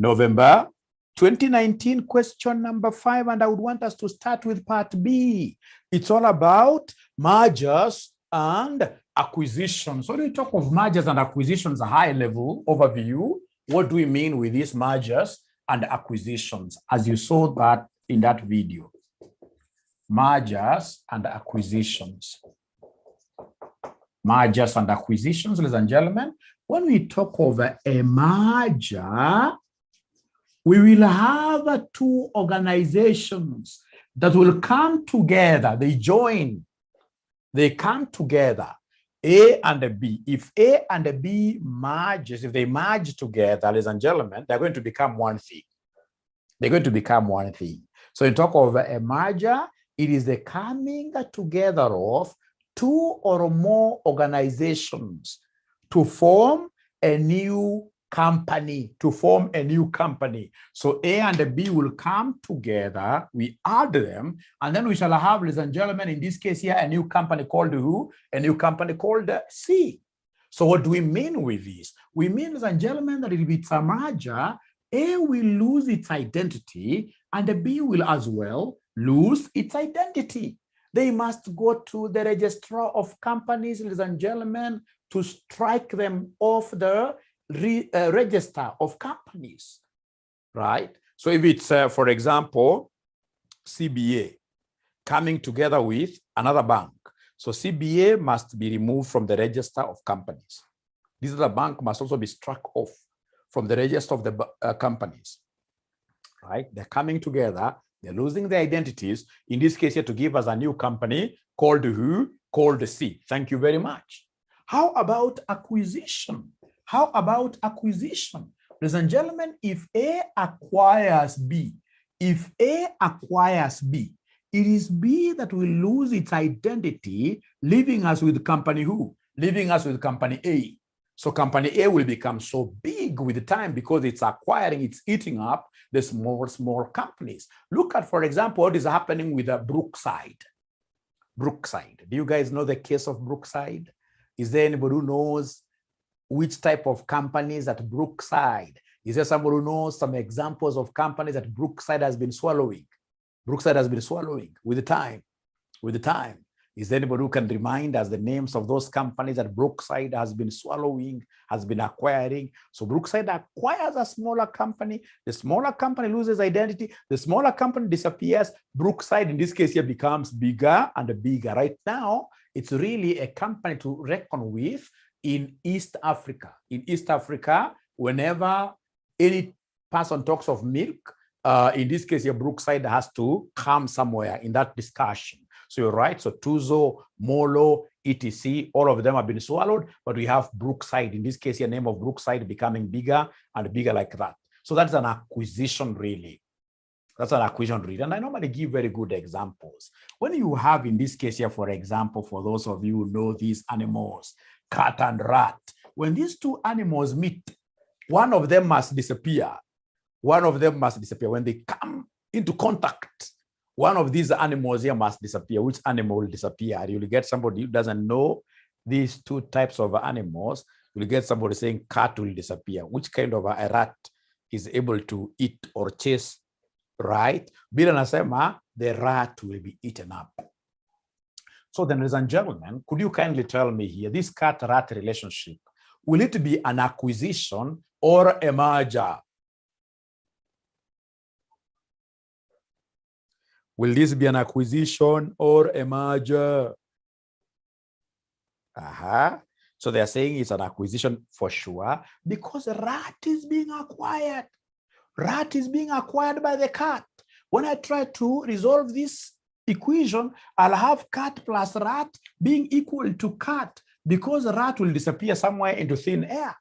November 2019, question number 5, and I would want us to start with part B. It's all about mergers and acquisitions. So when we talk of mergers and acquisitions, a high-level overview, what do we mean with these mergers and acquisitions, as you saw that in that video? Mergers and acquisitions. Mergers and acquisitions, ladies and gentlemen. When we talk of a merger, we will have two organizations that will come together. They join. They come together, A and B. If A and B merges, if they merge together, ladies and gentlemen, they're going to become one thing. They're going to become one thing. So you talk of a merger, it is the coming together of two or more organizations to form a new company, So A and B will come together, we add them, and then we shall have, ladies and gentlemen, in this case here, a new company called who? A new company called C. So what do we mean with this? We mean, ladies and gentlemen, that if it's a merger, A will lose its identity and B will as well lose its identity. They must go to the registrar of companies, ladies and gentlemen, to strike them off the register of companies, right? So if it's, for example, CBA coming together with another bank, so CBA must be removed from the register of companies. This other bank must also be struck off from the register of the companies, right? They're coming together, they're losing their identities, in this case here to give us a new company called who? Called C. Thank you very much. How about acquisition? How about acquisition? Ladies and gentlemen, if A acquires B, it is B that will lose its identity, leaving us with company who? Leaving us with company A. So company A will become so big with the time because it's acquiring, it's eating up the small companies. Look at, for example, what is happening with Brookside. Brookside. Do you guys know the case of Brookside? Is there anybody who knows which type of companies at Brookside? Is there somebody who knows some examples of companies that Brookside has been swallowing? Brookside has been swallowing with the time. Is there anybody who can remind us the names of those companies that Brookside has been swallowing, has been acquiring? So Brookside acquires a smaller company. The smaller company loses identity. The smaller company disappears. Brookside, in this case here, becomes bigger and bigger. Right now, it's really a company to reckon with in East Africa. In East Africa, whenever any person talks of milk, in this case here, Brookside has to come somewhere in that discussion. So you're right. So Tuzo, Molo, etc., all of them have been swallowed, but we have Brookside. In this case here, name of Brookside becoming bigger and bigger like that. So that's an acquisition really. That's an acquisition really. And I normally give very good examples. When you have, in this case here, for example, for those of you who know these animals, cat and rat, when these two animals meet, one of them must disappear. One of them must disappear. When they come into contact, one of these animals here must disappear. Which animal will disappear? You'll get somebody who doesn't know these two types of animals. You'll get somebody saying cat will disappear. Which kind of a rat is able to eat or chase, right? Bila nasema, the rat will be eaten up. So then, ladies and gentlemen, could you kindly tell me here, this cat-rat relationship, will it be an acquisition or a merger? Will this be an acquisition or a merger? So they're saying it's an acquisition for sure because rat is being acquired. Rat is being acquired by the cat. When I try to resolve this equation, I'll have cat plus rat being equal to cat because rat will disappear somewhere into thin air.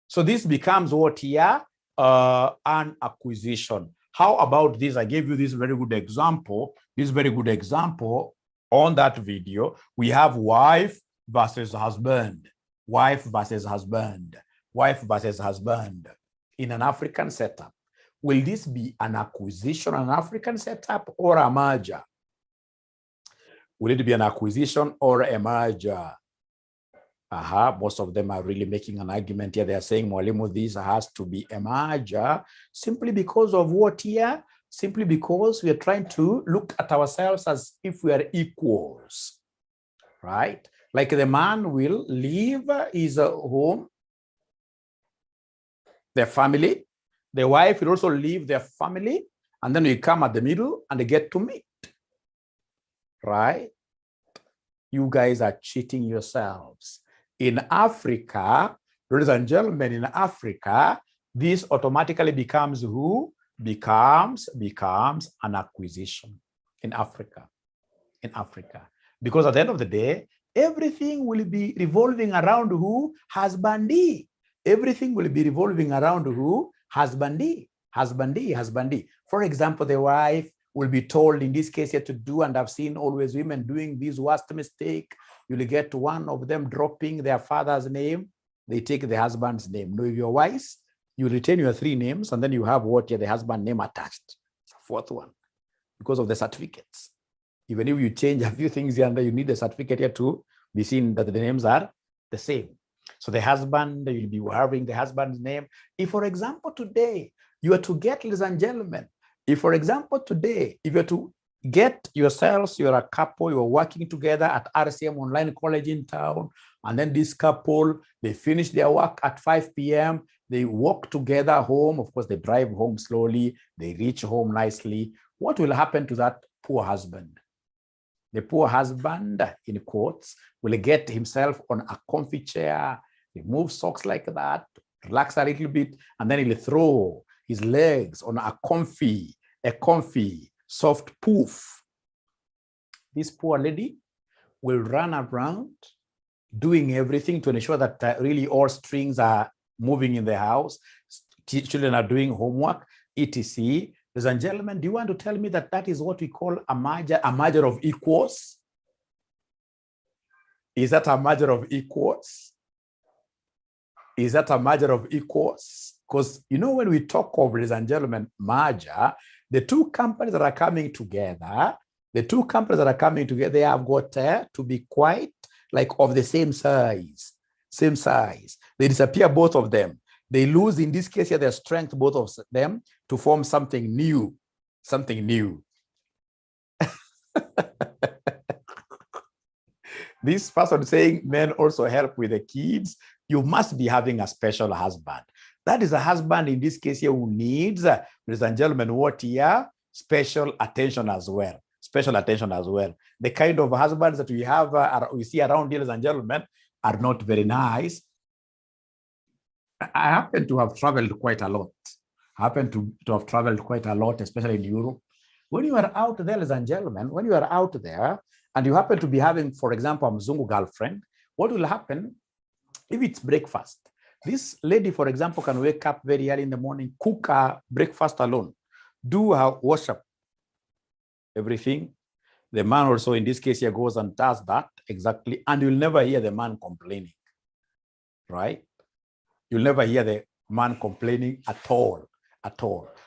So this becomes what here? An acquisition. How about this? I gave you this very good example. On that video. We have wife versus husband. Wife versus husband. Wife versus husband in an African setup. Will this be an acquisition, an African setup, or a merger? Will it be an acquisition or a merger? Most of them are really making an argument here. They are saying, Mwalimu, this has to be a merger simply because of what here? Simply because we are trying to look at ourselves as if we are equals, right? Like the man will leave his home, their family. The wife will also leave their family, and then we come at the middle and they get to meet, right? You guys are cheating yourselves. In Africa, ladies and gentlemen, in Africa, this automatically becomes who? Becomes an acquisition in Africa. In Africa. Because at the end of the day, everything will be revolving around who? Husbandee. Everything will be revolving around who? Husbandee. Husbandee. For example, the wife will be told in this case here to do, and I've seen always women doing this worst mistake. You'll get one of them dropping their father's name. They take the husband's name. No, if you're wise, you retain your 3 names, and then you have what? The husband name attached. It's a 4th one because of the certificates. Even if you change a few things here and there, you need the certificate here to be seen that the names are the same. So the husband, you'll be having the husband's name. If, for example, today, you are to get, ladies and gentlemen, if, for example, today, if you're to get yourselves, you're a couple, you're working together at RCM Online College in town, and then this couple, they finish their work at 5 p.m., they walk together home. Of course, they drive home slowly, they reach home nicely. What will happen to that poor husband? The poor husband, in quotes, will get himself on a comfy chair, remove socks like that, relax a little bit, and then he'll throw his legs on a comfy, soft poof. This poor lady will run around doing everything to ensure that really all strings are moving in the house. Children are doing homework, etc. Ladies and gentlemen, do you want to tell me that that is what we call a merger of equals? Is that a merger of equals? Is that a merger of equals? Because, you know, when we talk of, ladies and gentlemen, merger, the 2 companies that are coming together, they have got to be quite like of the same size. They disappear, both of them. They lose, in this case here, their strength, both of them, to form something new. This person saying men also help with the kids. You must be having a special husband. That is a husband, in this case here, who needs, ladies and gentlemen, what here? Special attention as well. The kind of husbands that we have, we see around here, ladies and gentlemen, are not very nice. I happen to have traveled quite a lot. Especially in Europe. When you are out there, ladies and gentlemen, when you are out there and you happen to be having, for example, a Mzungu girlfriend, what will happen if it's breakfast? This lady, for example, can wake up very early in the morning, cook her breakfast alone, do her worship, everything. The man also, in this case here, goes and does that exactly, and you'll never hear the man complaining, right? You'll never hear the man complaining at all.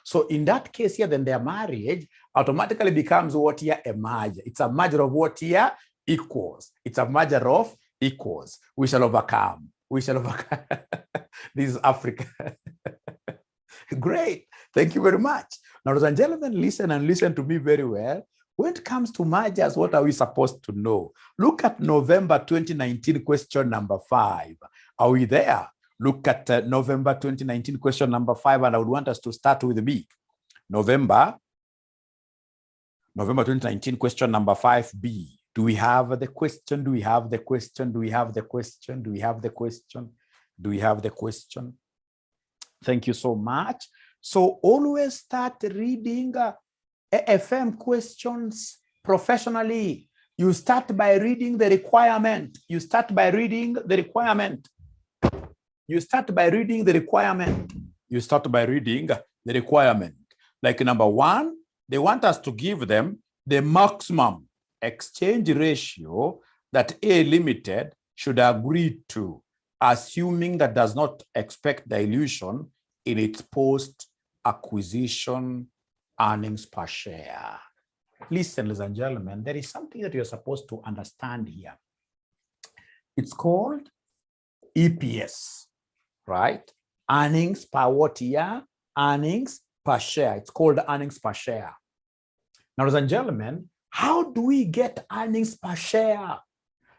So in that case here, then their marriage automatically becomes what here? A merger. It's a merger of what here? Equals. It's a merger of equals. We shall overcome. This is Africa. Great. Thank you very much. Now, ladies and gentlemen, listen to me very well. When it comes to mergers, what are we supposed to know? Look at November 2019 question number 5. Are we there? Look at November 2019 question number 5, and I would want us to start with B. November 2019 question number 5B. Do we have the question? Thank you so much. So always start reading AFM questions professionally. You start by reading the requirement. Like number 1, they want us to give them the maximum exchange ratio that A Limited should agree to, assuming that does not expect dilution in its post-acquisition earnings per share. Listen, ladies and gentlemen, there is something that you're supposed to understand here. It's called EPS, right? Earnings per what year? Earnings per share. It's called earnings per share. Now, ladies and gentlemen, how do we get earnings per share?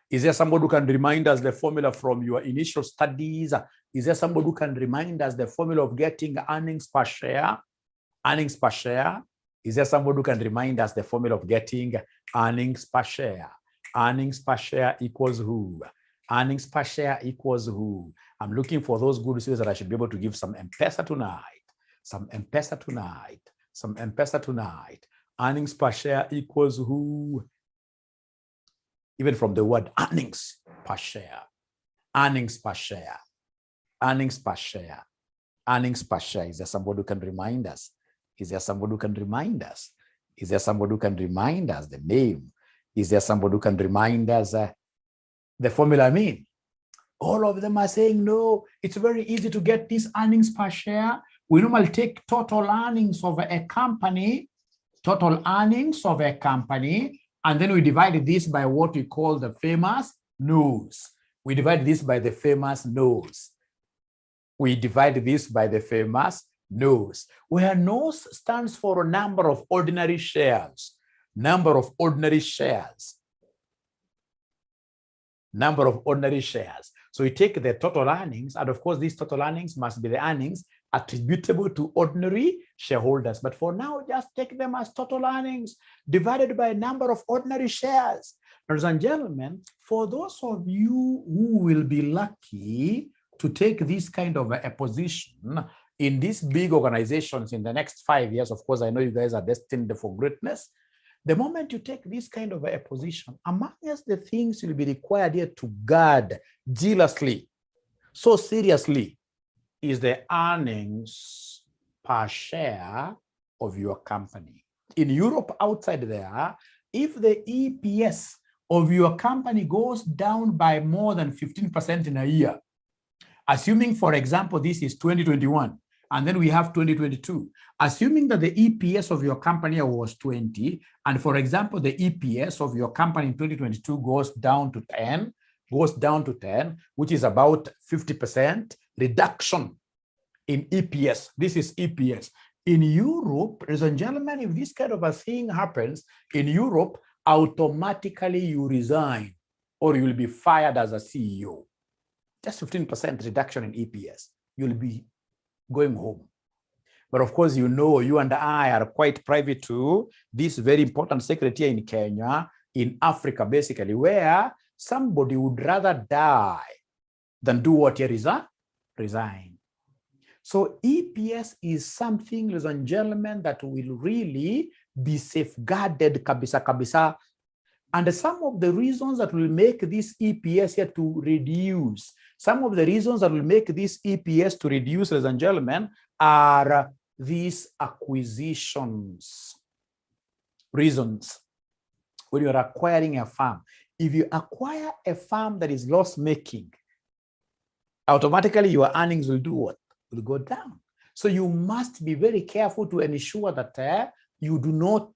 Is there somebody who can remind us the formula from your initial studies? Is there somebody who can remind us the formula of getting earnings per share? Earnings per share. Is there somebody who can remind us the formula of getting earnings per share? Earnings per share equals who? Earnings per share equals who? I'm looking for those good students that I should be able to give some M-Pesa tonight. Some M-Pesa tonight. Some M-Pesa tonight. Earnings per share equals who? Even from the word earnings per share. Earnings per share. Earnings per share. Earnings per share. Is there somebody who can remind us? Is there somebody who can remind us? Is there somebody who can remind us the name? Is there somebody who can remind us the formula? I mean, all of them are saying, no, it's very easy to get this earnings per share. We normally take total earnings of a company, total earnings of a company, and then we divide this by what we call the famous nose. We divide this by the famous nose. We divide this by the famous nose, where nose stands for a number of ordinary shares. Number of ordinary shares. Number of ordinary shares. So we take the total earnings, and of course, these total earnings must be the earnings attributable to ordinary shareholders. But for now, just take them as total earnings divided by a number of ordinary shares. Ladies and gentlemen, for those of you who will be lucky to take this kind of a position in these big organizations in the next 5 years, of course, I know you guys are destined for greatness. The moment you take this kind of a position, amongst the things you'll be required here to guard jealously, so seriously, is the earnings per share of your company. In Europe, outside there, if the EPS of your company goes down by more than 15% in a year, assuming, for example, this is 2021, and then we have 2022, assuming that the EPS of your company was 20, and for example, the EPS of your company in 2022 goes down to 10, which is about 50% reduction in EPS. This is EPS. In Europe, ladies and gentlemen, if this kind of a thing happens in Europe, automatically you resign or you will be fired as a CEO. Just 15% reduction in EPS. You'll be going home. But of course, you know, you and I are quite private to this very important secret here in Kenya, in Africa, basically, where somebody would rather die than do what here is resign. So EPS is something, ladies and gentlemen, that will really be safeguarded kabisa kabisa. And some of the reasons that will make this EPS here to reduce, some of the reasons that will make this EPS to reduce, ladies and gentlemen, are these acquisitions. Reasons. When you're acquiring a farm, if you acquire a farm that is loss-making, automatically your earnings will do what? Will go down. So you must be very careful to ensure that you do not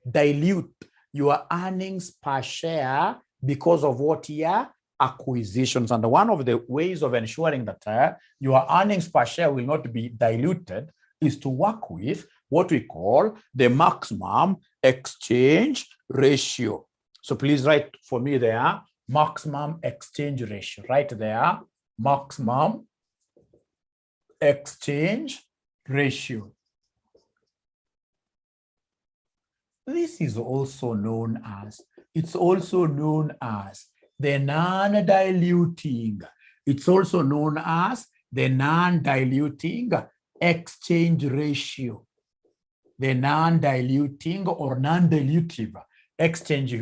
dilute your earnings per share because of what here? Acquisitions. And one of the ways of ensuring that your earnings per share will not be diluted is to work with what we call the maximum exchange ratio. So please write for me there, maximum exchange ratio. Right there, maximum exchange ratio. This is also known as, the non-diluting. It's also known as the non-diluting exchange ratio. The non-diluting or non-dilutive exchange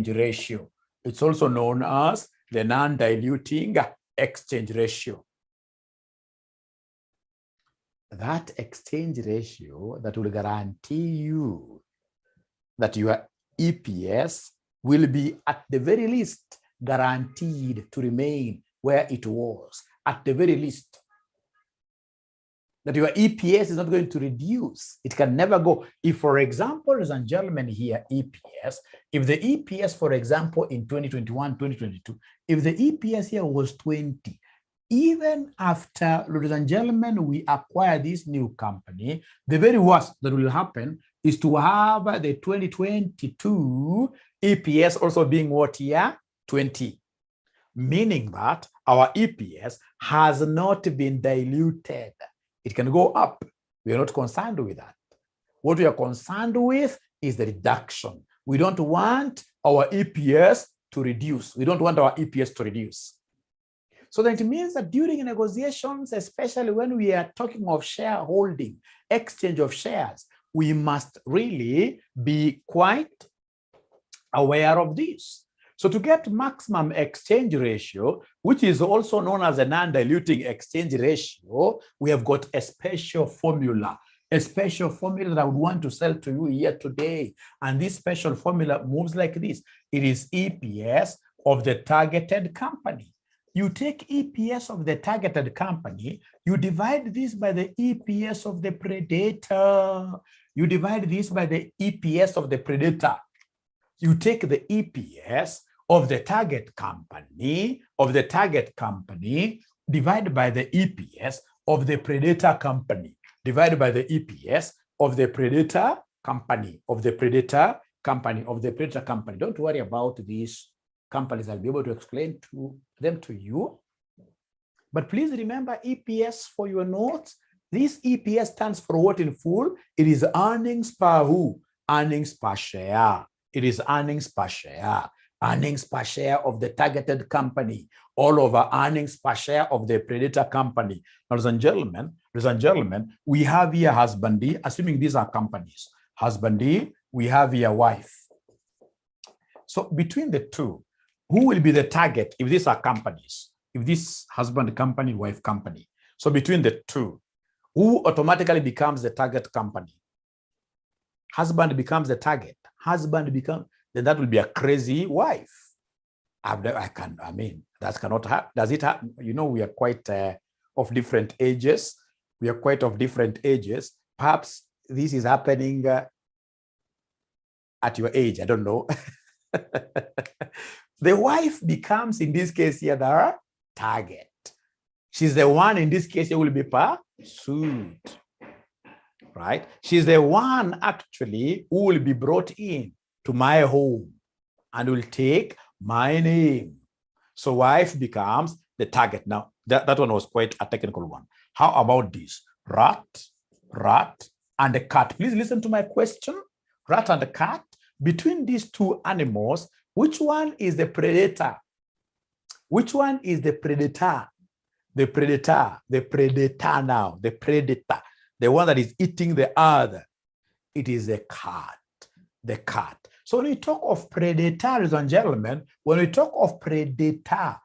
ratio. It's also known as the non-diluting exchange ratio. That exchange ratio that will guarantee you that your EPS will be at the very least guaranteed to remain where it was, at the very least. that your EPS is not going to reduce. It can never go. If, for example, ladies and gentlemen, here, EPS, if the EPS, for example, in 2021, 2022, if the EPS here was 20, even after, ladies and gentlemen, we acquire this new company, the very worst that will happen is to have the 2022 EPS also being what here? 20. Meaning that our EPS has not been diluted. It can go up. We are not concerned with that. What we are concerned with is the reduction. We don't want our EPS to reduce. We don't want our EPS to reduce. So that it means that during negotiations, especially when we are talking of shareholding, exchange of shares, we must really be quite aware of this. So to get maximum exchange ratio, which is also known as a non-diluting exchange ratio, we have got a special formula that I would want to sell to you here today. And this special formula moves like this. It is EPS of the targeted company. You take EPS of the targeted company, you divide this by the EPS of the predator. You divide this by the EPS of the predator. You take the EPS of the target company, divided by the EPS of the predator company, divided by the EPS of the predator company, Don't worry about these companies. I'll be able to explain them to you. But please remember EPS for your notes. This EPS stands for what in full? It is earnings per who? Earnings per share. It is earnings per share. Earnings per share of the targeted company, all over earnings per share of the predator company. Ladies and gentlemen, we have here husbandee, assuming these are companies. Husbandee, we have here wife. So between the two, who will be the target if these are companies? If this husband company, wife company. So between the two, who automatically becomes the target company? Husband becomes the target. Then that will be a crazy wife. That cannot happen. Does it happen? You know, we are quite of different ages. Perhaps this is happening at your age. I don't know. The wife becomes, in this case here, the target. She's the one, in this case, who will be pursued. Right? She's the one, actually, who will be brought in to my home and will take my name. So wife becomes the target. Now, that one was quite a technical one. How about this? Rat, and a cat. Please listen to my question. Rat and a cat. Between these two animals, which one is the predator? Which one is the predator? The predator now. The predator. The one that is eating the other. It is a cat. The cat. So when we talk of predator, ladies and gentlemen, when we talk of predator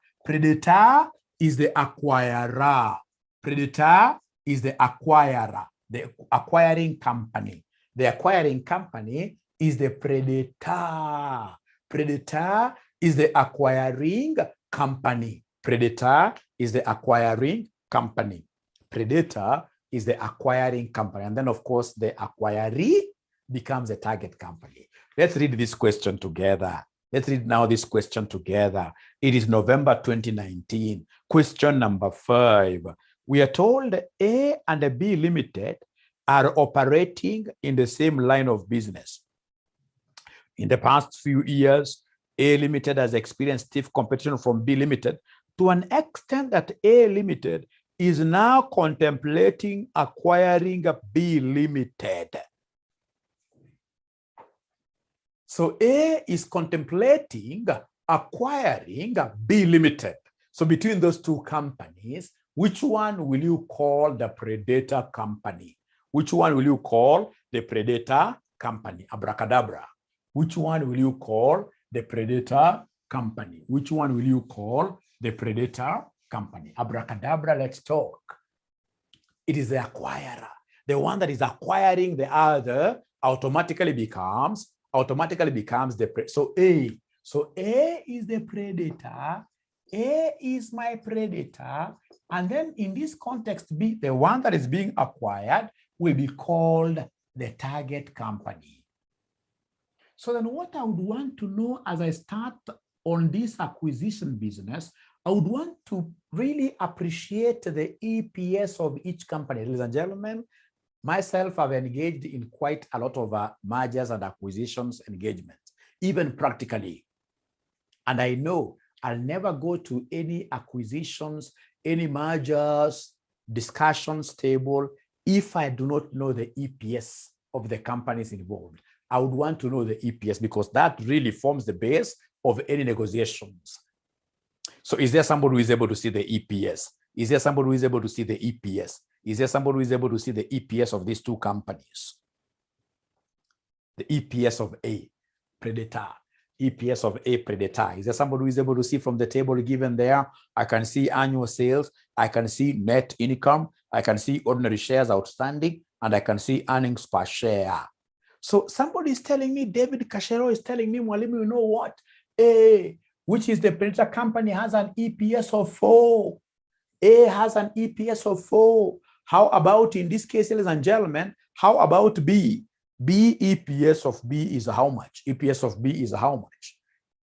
is the acquirer. Predator is the acquirer, the acquiring company. The acquiring company is the predator. Predator is the acquiring company. Predator is the acquiring company. Predator is the acquiring company. And then, of course, the acquiree becomes a target company. Let's read this question together. Let's read now this question together. It is November 2019. Question number 5. We are told A and B Limited are operating in the same line of business. In the past few years, A Limited has experienced stiff competition from B Limited to an extent that A Limited is now contemplating acquiring B Limited. So A is contemplating acquiring B Limited. So between those two companies, which one will you call the predator company? Which one will you call the predator company? Abracadabra. Which one will you call the predator company? Which one will you call the predator company? Abracadabra, let's talk. It is the acquirer. The one that is acquiring the other automatically becomes the so A. So A is the predator, A is my predator, and then in this context, B, the one that is being acquired, will be called the target company. So then what I would want to know as I start on this acquisition business, I would want to really appreciate the EPS of each company. Ladies and gentlemen, myself, I've engaged in quite a lot of mergers and acquisitions engagement, even practically. And I know I'll never go to any acquisitions, any mergers, discussions table if I do not know the EPS of the companies involved. I would want to know the EPS because that really forms the base of any negotiations. So is there somebody who is able to see the EPS? Is there somebody who is able to see the EPS? Is there somebody who is able to see the EPS of these two companies? The EPS of A, predator. EPS of A predator. Is there somebody who is able to see from the table given there? I can see annual sales. I can see net income. I can see ordinary shares outstanding. And I can see earnings per share. So somebody is telling me, David Cashero is telling me, Mwalimu, you know what? A, which is the predator company, has an EPS of 4. A has an EPS of 4. How about in this case, ladies and gentlemen, how about B? B, EPS of B is how much? EPS of B is how much?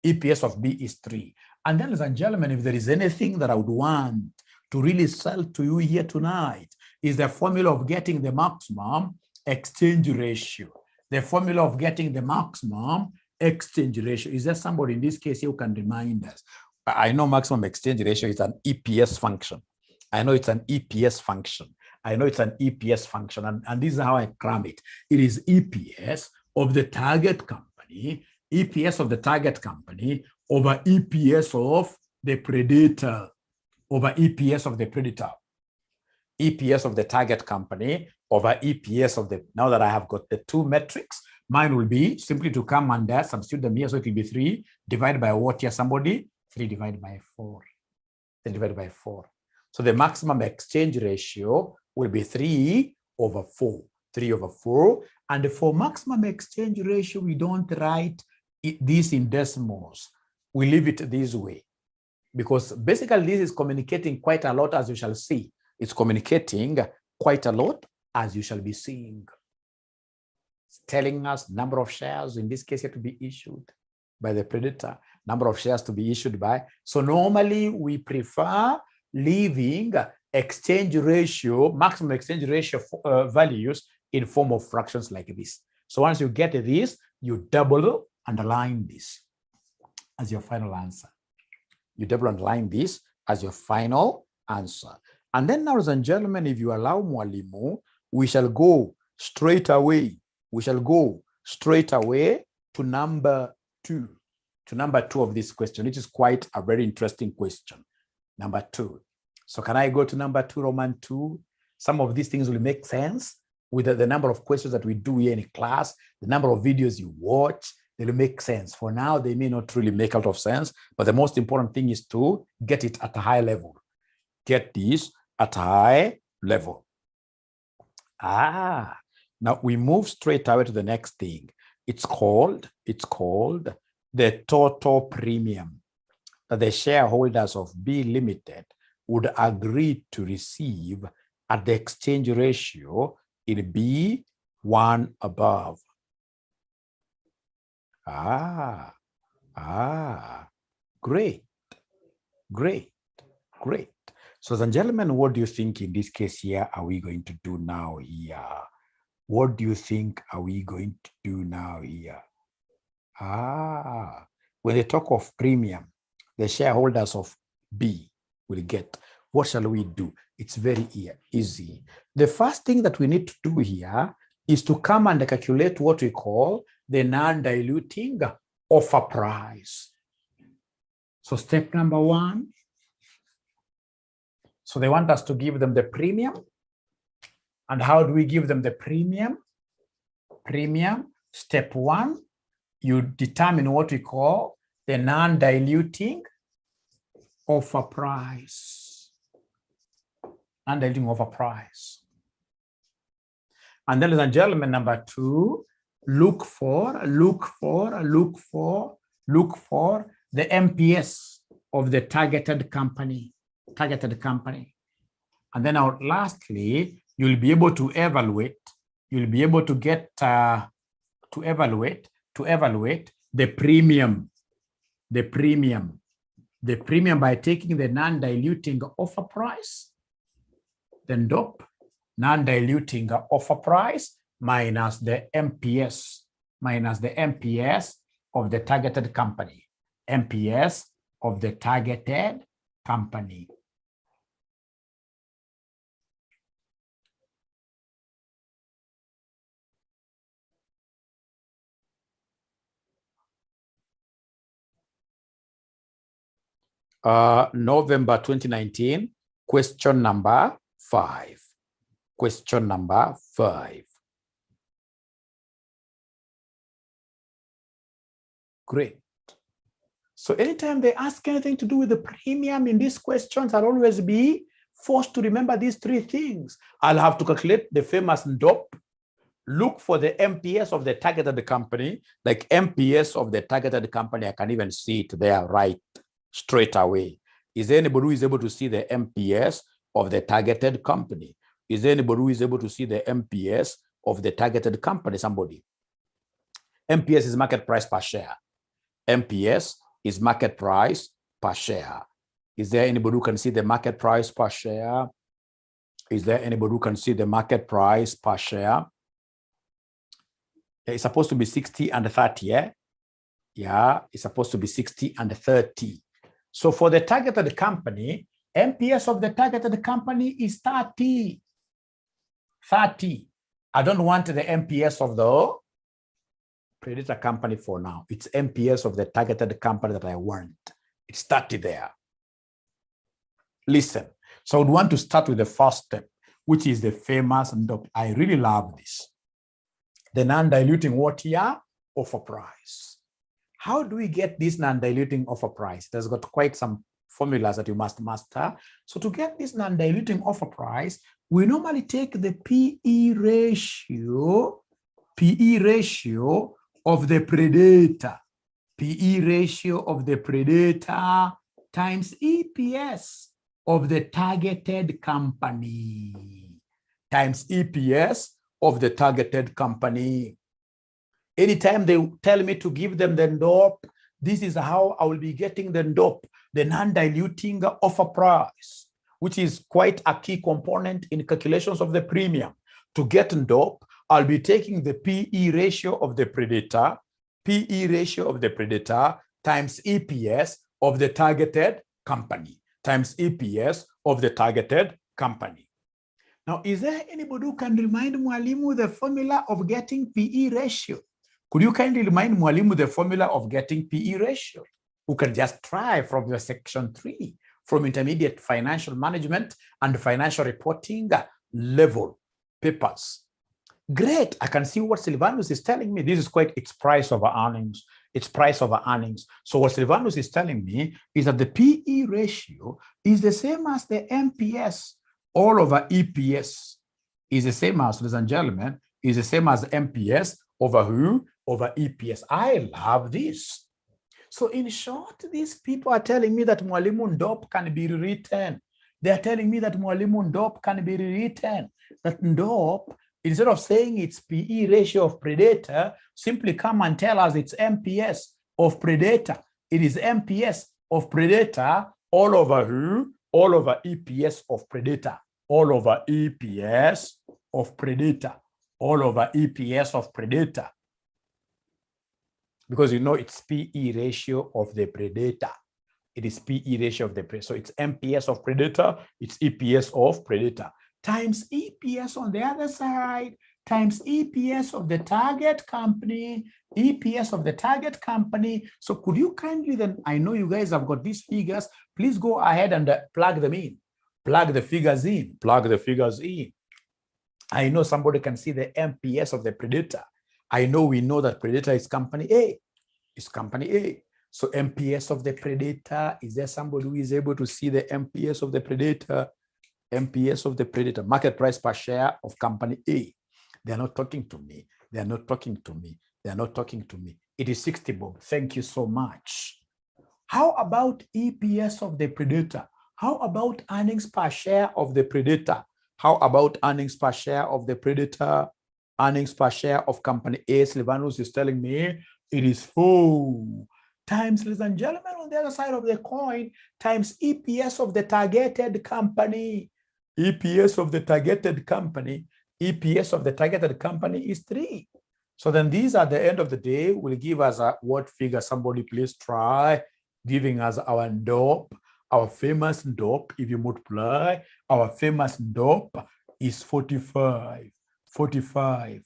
EPS of B is 3. And then, ladies and gentlemen, if there is anything that I would want to really sell to you here tonight, is the formula of getting the maximum exchange ratio. The formula of getting the maximum exchange ratio. Is there somebody in this case who can remind us? I know maximum exchange ratio is an EPS function. I know it's an EPS function. I know it's an EPS function, and this is how I cram it. It is EPS of the target company, EPS of the target company over EPS of the predator, over EPS of the predator. EPS of the target company over EPS of the, now that I have got the two metrics, mine will be simply to come and substitute them here. So it will be 3 divided by what here, somebody? 3 divided by 4. 3 divided by 4. So the maximum exchange ratio will be 3 over 4. 3 over 4. And for maximum exchange ratio, we don't write this in decimals. We leave it this way. Because basically this is communicating quite a lot, as you shall see. It's communicating quite a lot, as you shall be seeing. It's telling us number of shares, in this case, to be issued by the predator, number of shares to be issued by. So normally we prefer leaving exchange ratio, maximum exchange ratio values in form of fractions like this. So once you get this, you double underline this as your final answer. You double underline this as your final answer. And then, ladies and gentlemen, if you allow Mwalimu, we shall go straight away. We shall go straight away to number 2. To number 2 of this question, which is quite a very interesting question. Number 2. So can I go to number 2, Roman 2? Some of these things will make sense with the number of questions that we do here in class, the number of videos you watch, they'll make sense. For now, they may not really make a lot of sense, but the most important thing is to get it at a high level. Get this at a high level. Now we move straight away to the next thing. It's called the total premium that the shareholders of B Limited would agree to receive at the exchange ratio in B1 above. Great. So, ladies and gentlemen, what do you think in this case here are we going to do now here? What do you think are we going to do now here? When they talk of premium, the shareholders of B will get. What shall we do? It's very easy. The first thing that we need to do here is to come and calculate what we call the non-diluting offer price. So step number 1. So they want us to give them the premium. And how do we give them the premium? Step 1, you determine what we call the non-diluting offer price. Non-diluting offer price. And then, ladies and gentlemen, number 2, look for the MPS of the targeted company. And then lastly, you'll be able to evaluate, you'll be able to get to evaluate the premium by taking the non-diluting offer price, then DOP, non-diluting offer price minus the MPS of the targeted company, MPS of the targeted company. November 2019, question number 5. Question number 5. Great. So anytime they ask anything to do with the premium in these questions, I'll always be forced to remember these 3 things. I'll have to calculate the famous DOP, look for the MPS of the targeted company, like MPS of the targeted company. I can even see it there right straight away. Is there anybody who is able to see the MPS of the targeted company? Is there anybody who is able to see the MPS of the targeted company? Somebody. MPS is market price per share. MPS is market price per share. Is there anybody who can see the market price per share? Is there anybody who can see the market price per share? It's supposed to be 60 and 30, yeah? Yeah, it's supposed to be 60 and 30. So for the targeted company, MPS of the targeted company is 30. 30. I don't want the MPS of the predator company for now. It's MPS of the targeted company that I want. It's 30 there. Listen, so I would want to start with the first step, which is the famous, and I really love this. The non-diluting what here? Offer price. How do we get this non-diluting offer price? It has got quite some formulas that you must master. So to get this non-diluting offer price, we normally take the PE ratio of the predator. PE ratio of the predator times EPS of the targeted company. Times EPS of the targeted company. Anytime they tell me to give them the DOP, this is how I will be getting the DOP, the non-diluting offer price, which is quite a key component in calculations of the premium. To get DOP, I'll be taking the PE ratio of the predator, times EPS of the targeted company, times EPS of the targeted company. Now, is there anybody who can remind Mwalimu the formula of getting PE ratio? Could you kindly remind Mwalimu the formula of getting PE ratio? Who can just try from your section 3, from intermediate financial management and financial reporting level papers. Great, I can see what Silvanus is telling me. This is quite, it's price over earnings. It's price over earnings. So what Silvanus is telling me is that the PE ratio is the same as the MPS all over EPS. Is the same as, ladies and gentlemen, is the same as MPS over who? Over EPS. I love this. So in short, these people are telling me that Mwalimu DOP can be rewritten. They are telling me that Mwalimu DOP can be rewritten. That DOP, instead of saying it's PE ratio of predator, simply come and tell us it's MPS of predator. It is MPS of predator all over who? All over EPS of predator. All over EPS of predator. All over EPS of predator. Because you know it's PE ratio of the predator. It is PE ratio of the predator. So it's MPS of predator, it's EPS of predator. Times EPS on the other side, times EPS of the target company, EPS of the target company. So could you kindly then, I know you guys have got these figures, please go ahead and plug them in. Plug the figures in, plug the figures in. I know somebody can see the MPS of the predator. I know we know that predator is company A. It's company A. So MPS of the predator, is there somebody who is able to see the MPS of the predator? MPS of the predator, market price per share of company A. They are not talking to me. They are not talking to me. They are not talking to me. It is 60 bob. Thank you so much. How about EPS of the predator? How about earnings per share of the predator? How about earnings per share of the predator? Earnings per share of company A, Silvanus is telling me it is 4 times, ladies and gentlemen, on the other side of the coin, times EPS of the targeted company. EPS of the targeted company, EPS of the targeted company is 3. So then these at the end of the day will give us a what figure? Somebody please try giving us our DOP, our famous DOP. If you multiply, our famous DOP is 45. 45.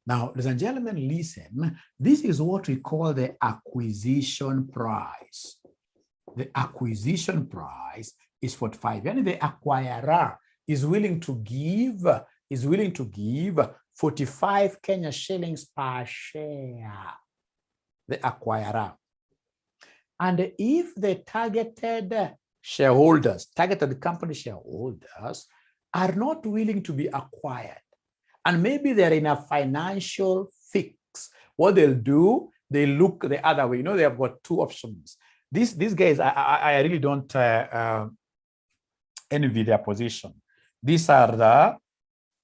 Now, ladies and gentlemen, listen. This is what we call the acquisition price. The acquisition price is 45. And the acquirer is willing to give 45 Kenya shillings per share. The acquirer. And if the targeted shareholders, targeted company shareholders are not willing to be acquired, and maybe they're in a financial fix, what they'll do, they look the other way. You know, they have got 2 options. These guys, I really don't envy their position. These are the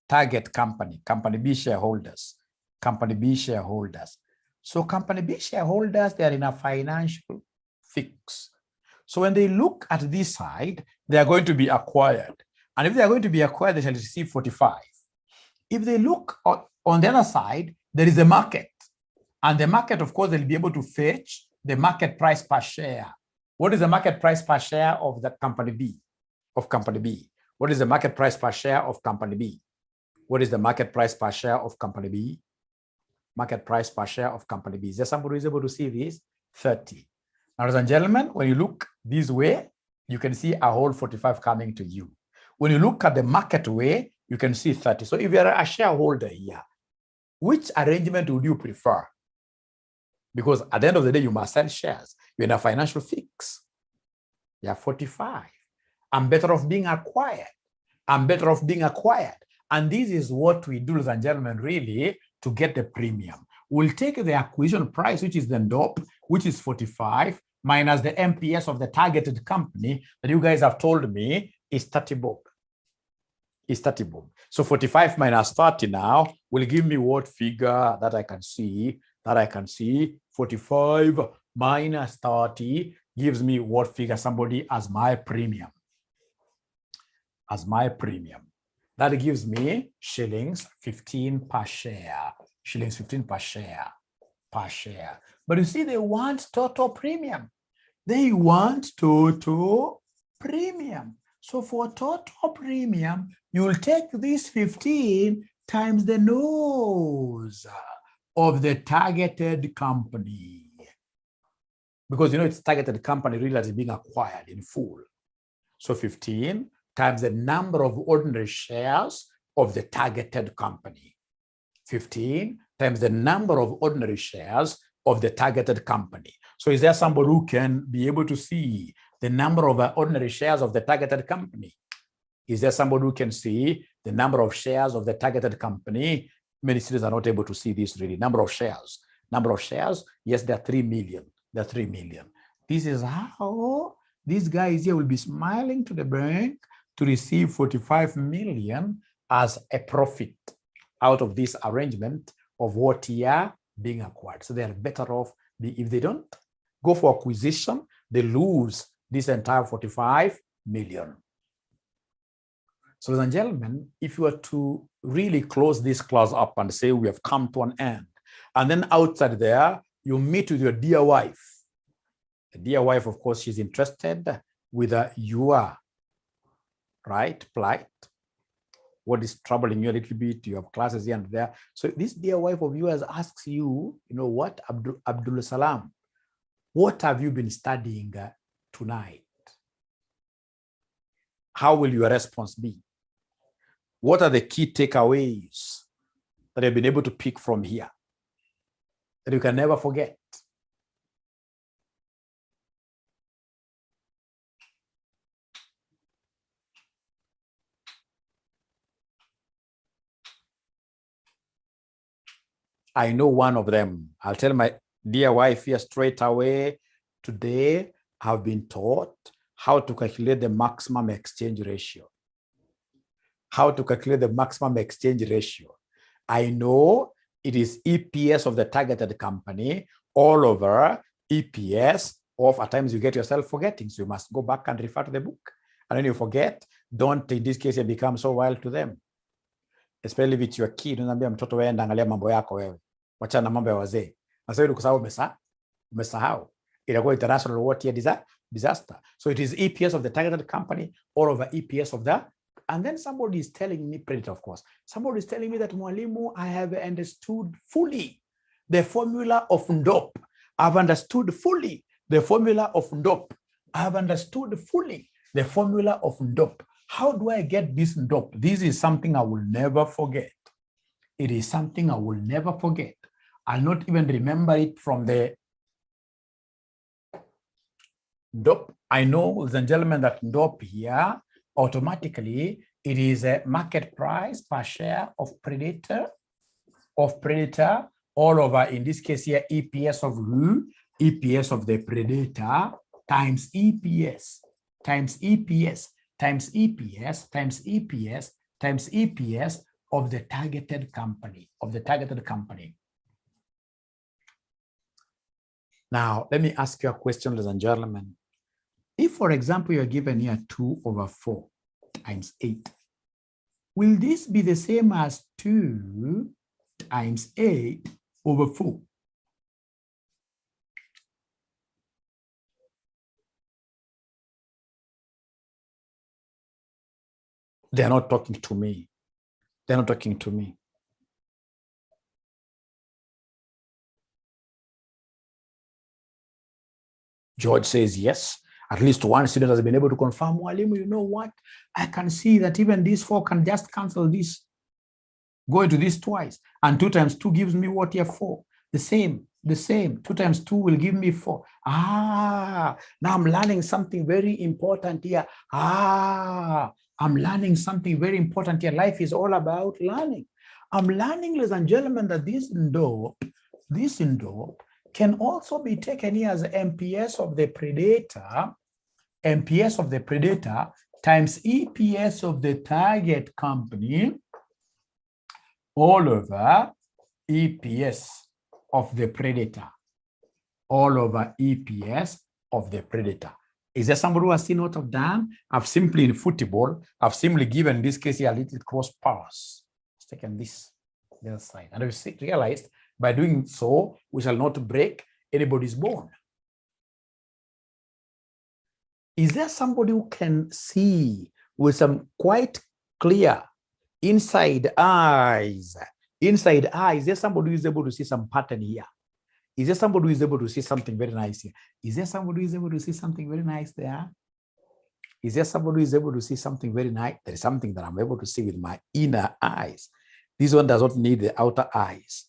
target company, company B shareholders, company B shareholders. So company B shareholders, they are in a financial fix. So when they look at this side, they are going to be acquired. And if they are going to be acquired, they shall receive 45. If they look on the other side, there is a market. And the market, of course, they'll be able to fetch the market price per share. What is the market price per share of the company B? Of company B? What is the market price per share of company B? What is the market price per share of company B? Market price per share of company B. Is there somebody who is able to see this? 30. Now, ladies and gentlemen, when you look this way, you can see a whole 45 coming to you. When you look at the market way, you can see 30. So if you're a shareholder here, which arrangement would you prefer? Because at the end of the day, you must sell shares. You're in a financial fix. You have 45. I'm better off being acquired. I'm better off being acquired. And this is what we do, ladies and gentlemen, really, to get the premium. We'll take the acquisition price, which is the DOP, which is 45, minus the MPS of the targeted company that you guys have told me is 30 bob. Is 30 bob. So 45 minus 30 now will give me what figure that I can see? 45 minus 30 gives me what figure? Somebody as my premium. As my premium. That gives me shillings 15 per share. Shillings 15 per share. Per share. But you see, they want total premium. They want total premium. So for total premium, you'll take this 15 times the nose of the targeted company. Because, you know, it's targeted company really is being acquired in full. So 15 times the number of ordinary shares of the targeted company. 15 times the number of ordinary shares of the targeted company. So is there somebody who can be able to see the number of ordinary shares of the targeted company? Is there somebody who can see the number of shares of the targeted company? Many students are not able to see this really. Number of shares. Number of shares, yes, there are 3 million. There are 3 million. This is how these guys here will be smiling to the bank to receive 45 million as a profit out of this arrangement of what here being acquired. So they are better off. If they don't go for acquisition, they lose this entire 45 million. So, ladies and gentlemen, if you were to really close this class up and say we have come to an end, and then outside there, you meet with your dear wife. The dear wife, of course, she's interested with your plight. What is troubling you a little bit? You have classes here and there. So this dear wife of yours asks you, you know what, Abdul Salam, what have you been studying tonight? How will your response be? What are the key takeaways that you've been able to pick from here that you can never forget? I know one of them. I'll tell Dear wife, here straight away, today I've been taught how to calculate the maximum exchange ratio. How to calculate the maximum exchange ratio. I know it is EPS of the targeted company all over EPS of, at times you get yourself forgetting. So you must go back and refer to the book. And when you forget, don't in this case become so wild to them. Especially with your kid, unaambia mtoto wewe angalia mambo yako wewe. Wacha na mambo ya wazee. Na sasa kwa sababu umesahau. Itakuwa international what year disaster. So it is EPS of the targeted company all over EPS of the, and then somebody is telling me, Predator, of course, somebody is telling me that Mwalimu, I have understood fully the formula of NDOP. I've understood fully the formula of NDOP. I've understood fully the formula of NDOP. How do I get this NDOP? This is something I will never forget. It is something I will never forget. I'll not even remember it from the NDOP. I know, ladies and gentlemen, that NDOP here, automatically, it is a market price per share of Predator, all over, in this case here, EPS of who? EPS of the Predator times EPS, times EPS, times EPS, times EPS, times EPS of the targeted company, Now, let me ask you a question, ladies and gentlemen. If, for example, you're given here 2 over 4 times 8, will this be the same as 2 times 8 over 4? They're not talking to me. They're not talking to me. George says yes. At least one student has been able to confirm, Mwalimu, you know what? I can see that even this 4 can just cancel this. Go into this twice. And 2 times 2 gives me what here? 4. The same. 2 times 2 will give me 4. Now I'm learning something very important here. I'm learning something very important here. Life is all about learning. I'm learning, ladies and gentlemen, that this NDOP can also be taken here as MPS of the Predator, times EPS of the target company all over EPS of the Predator, all over EPS of the Predator. Is there somebody who has seen what I've done? I've simply, in football, I've simply given, in this case here, a little cross pass. It's taken this the other side. And I've realized by doing so, we shall not break anybody's bone. Is there somebody who can see with some quite clear inside eyes? Inside eyes, is there somebody who is able to see some pattern here? Is there somebody who is able to see something very nice here? Is there somebody who is able to see something very nice there? Is there somebody who is able to see something very nice? There is something that I'm able to see with my inner eyes. This one does not need the outer eyes.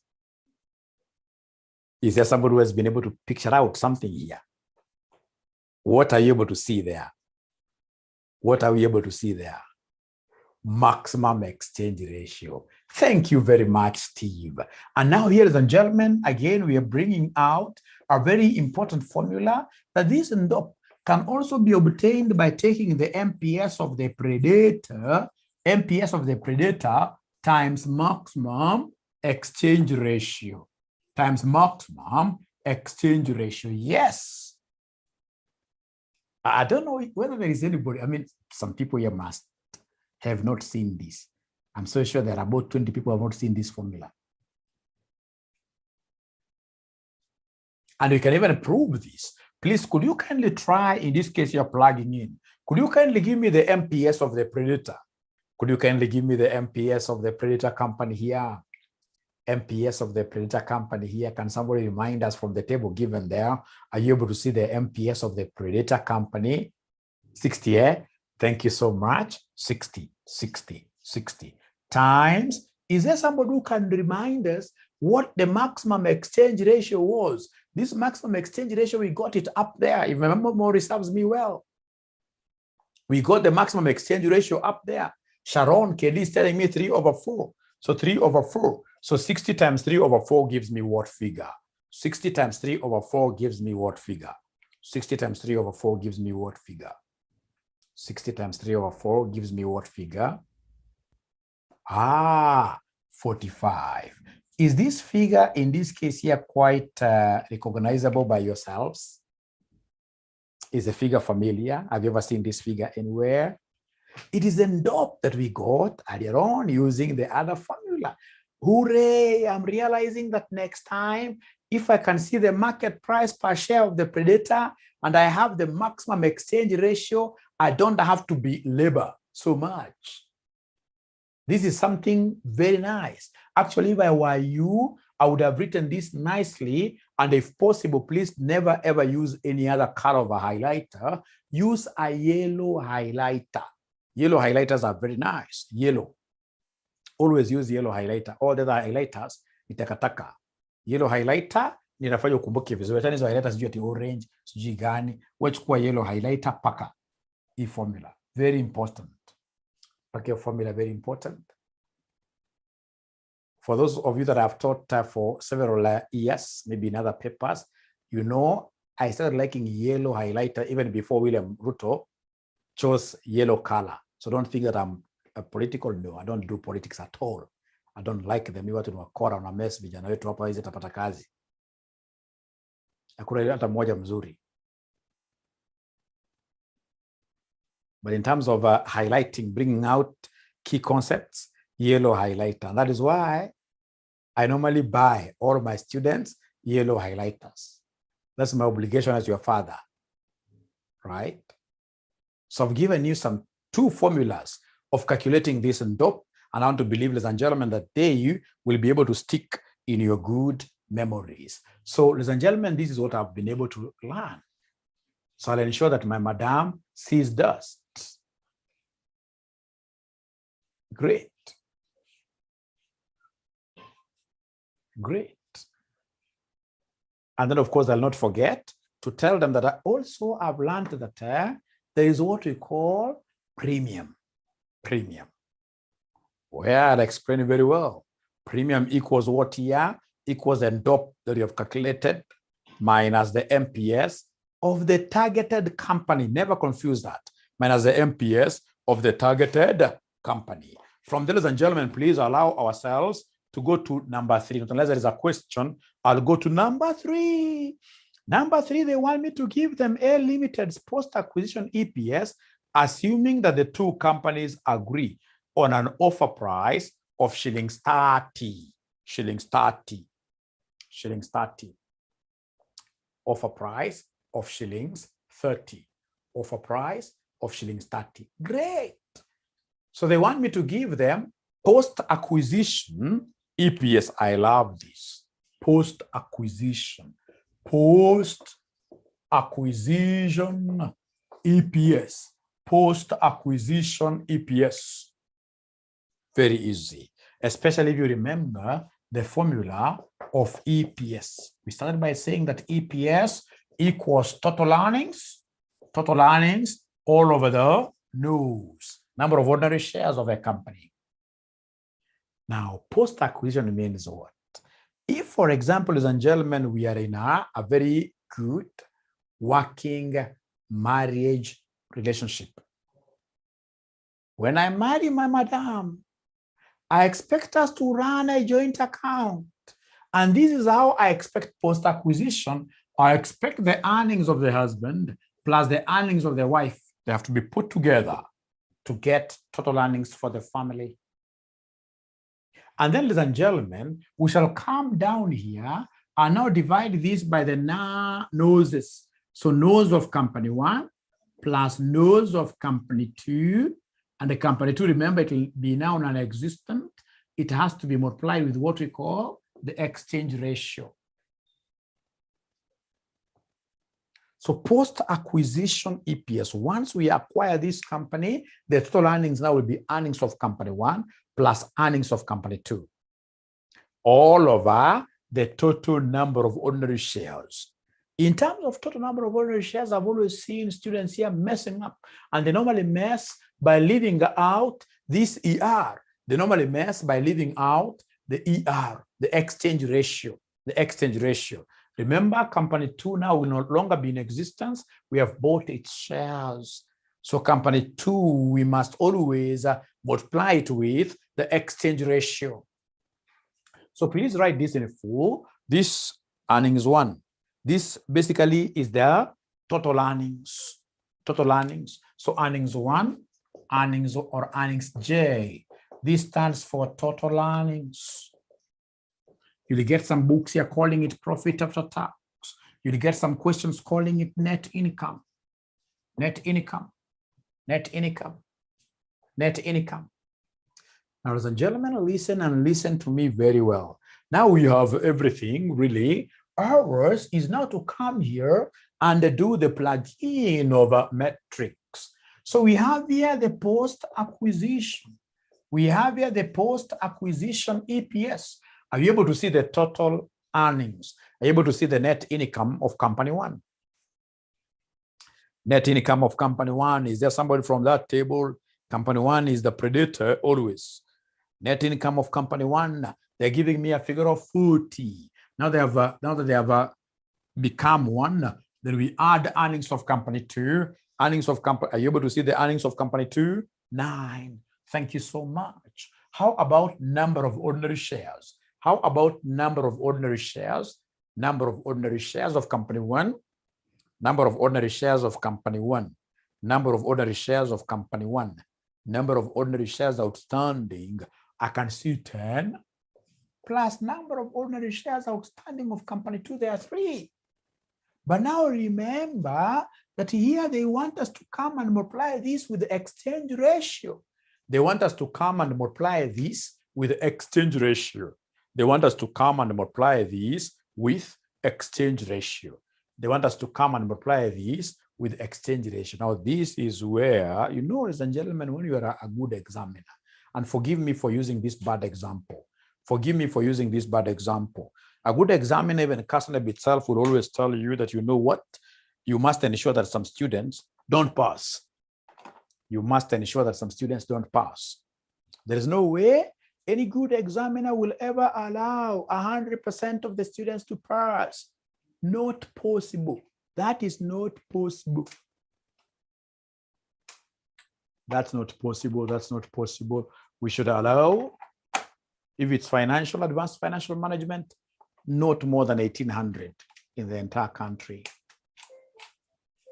Is there somebody who has been able to picture out something here? What are you able to see there? What are we able to see there? Maximum exchange ratio. Thank you very much, Steve. And now, ladies and gentlemen, again, we are bringing out a very important formula that this NDOP can also be obtained by taking the MPS of the Predator, times maximum exchange ratio. Times maximum exchange ratio. Yes. I don't know whether there is anybody. I mean, some people here must have not seen this. I'm so sure there are about 20 people who have not seen this formula. And we can even prove this. Please, could you kindly try, in this case, you're plugging in. Could you kindly give me the MPS of the Predator? Could you kindly give me the MPS of the Predator company here? MPS of the Predator company here. Can somebody remind us from the table given there? Are you able to see the MPS of the Predator company? 60, eh? Thank you so much. 60, 60, 60 times. Is there somebody who can remind us what the maximum exchange ratio was? This maximum exchange ratio, we got it up there. If my memory serves me well, we got the maximum exchange ratio up there. Sharon KD is telling me 3 over 4. So 3 over 4. So 60 times 3 over 4 gives me what figure? 60 times 3 over 4 gives me what figure? 60 times 3 over 4 gives me what figure? 60 times 3 over 4 gives me what figure? 45. Is this figure in this case here quite recognizable by yourselves? Is the figure familiar? Have you ever seen this figure anywhere? It is the NDOP that we got earlier on using the other formula. Hooray, I'm realizing that next time, if I can see the market price per share of the predator and I have the maximum exchange ratio, I don't have to be labor so much. This is something very nice. Actually, if I were you, I would have written this nicely. And if possible, please never ever use any other color of a highlighter. Use a yellow highlighter. Yellow highlighters are very nice. Yellow. Always use yellow highlighter. All the other highlighters ni takataka. Yellow highlighter ninafanya ukumbuke vizuri. Hata hizo highlighters sijui ati orange, sijui gani. Wachukua yellow highlighter paka. E formula. Very important. Okay, formula very important. For those of you that I've taught for several years, maybe in other papers, you know, I started liking yellow highlighter even before William Ruto chose yellow color. So don't think that I'm a political. No, I don't do politics at all. I don't like them. Watu ni wakora na mess vijana wetu hapa hizi tapata kazi. Hakuna hata mmoja mzuri. But in terms of highlighting, bringing out key concepts, yellow highlighter. And that is why I normally buy all my students yellow highlighters. That's my obligation as your father, right? So I've given you two formulas of calculating this and DOP, and I want to believe, ladies and gentlemen, that they will be able to stick in your good memories. So, ladies and gentlemen, this is what I've been able to learn. So I'll ensure that my madam sees dust. Great. Great. And then, of course, I'll not forget to tell them that I also have learned that there is what we call premium. Premium. Well, I'll explain it very well. Premium equals what here? Equals the DOP that you have calculated minus the MPS of the targeted company. Never confuse that. Minus the MPS of the targeted company. From there, ladies and gentlemen, please allow ourselves to go to number 3. Not unless there is a question, I'll go to number 3. Number 3, they want me to give them A Limited's post-acquisition EPS, assuming that the two companies agree on an offer price of shillings 30. Shillings 30. Shillings 30. Offer price of shillings 30. Offer price of shillings 30. Great. So they want me to give them post-acquisition EPS. I love this. Post-acquisition. Post-acquisition EPS. Post-acquisition EPS. Very easy. Especially if you remember the formula of EPS. We started by saying that EPS equals total earnings all over the nose. Number of ordinary shares of a company. Now, post-acquisition means what? If, for example, ladies and gentlemen, we are in a very good working marriage relationship. When I marry my madam, I expect us to run a joint account. And this is how I expect post-acquisition. I expect the earnings of the husband plus the earnings of the wife. They have to be put together to get total earnings for the family. And then, ladies and gentlemen, we shall come down here and now divide this by the noses. So nose of company 1 plus nose of company 2. And the company 2, remember, it will be now non-existent. It has to be multiplied with what we call the exchange ratio. So post-acquisition EPS, once we acquire this company, the total earnings now will be earnings of company 1 plus earnings of company 2. All over the total number of ordinary shares. In terms of total number of ordinary shares, I've always seen students here messing up. And they normally mess by leaving out this ER. They normally mess by leaving out the ER, the exchange ratio. The exchange ratio. Remember, company 2 now will no longer be in existence. We have bought its shares. So company 2, we must always multiply it with the exchange ratio. So please write this in full. This earnings 1. This basically is the total earnings. Total earnings. So earnings 1, earnings or earnings J. This stands for total earnings. You'll get some books here calling it profit after tax. You'll get some questions calling it net income. Net income. Net income. Net income. Now, ladies and gentlemen, listen and listen to me very well. Now we have everything really. Ours is now to come here and do the plug-in of metrics. So we have here the post-acquisition. We have here the post-acquisition EPS. Are you able to see the total earnings? Are you able to see the net income of company 1? Net income of company 1. Is there somebody from that table? Company 1 is the predator always. Net income of company 1. They're giving me a figure of 40. Now that they have become 1. Then we add earnings of company 2. Earnings of company. Are you able to see the earnings of company 2? 9. Thank you so much. How about number of ordinary shares? How about number of ordinary shares? Number of ordinary shares of company 1. Number of ordinary shares of company 1. Number of ordinary shares of company 1. Number of ordinary shares outstanding. I can see 10 plus number of ordinary shares outstanding of company 2. There are 3. But now remember that here they want us to come and multiply this with the exchange ratio. They want us to come and multiply this with the exchange ratio. They want us to come and multiply this with exchange ratio. They want us to come and multiply this with exchange ratio. Now, this is where, you know, ladies and gentlemen, when you are a good examiner, and forgive me for using this bad example. Forgive me for using this bad example. A good examiner, even CASNEB itself, will always tell you that, you know what, you must ensure that some students don't pass. You must ensure that some students don't pass. There is no way any good examiner will ever allow 100% of the students to pass. Not possible. That is not possible. That's not possible. That's not possible. We should allow, if it's financial, advanced financial management, not more than 1,800 in the entire country.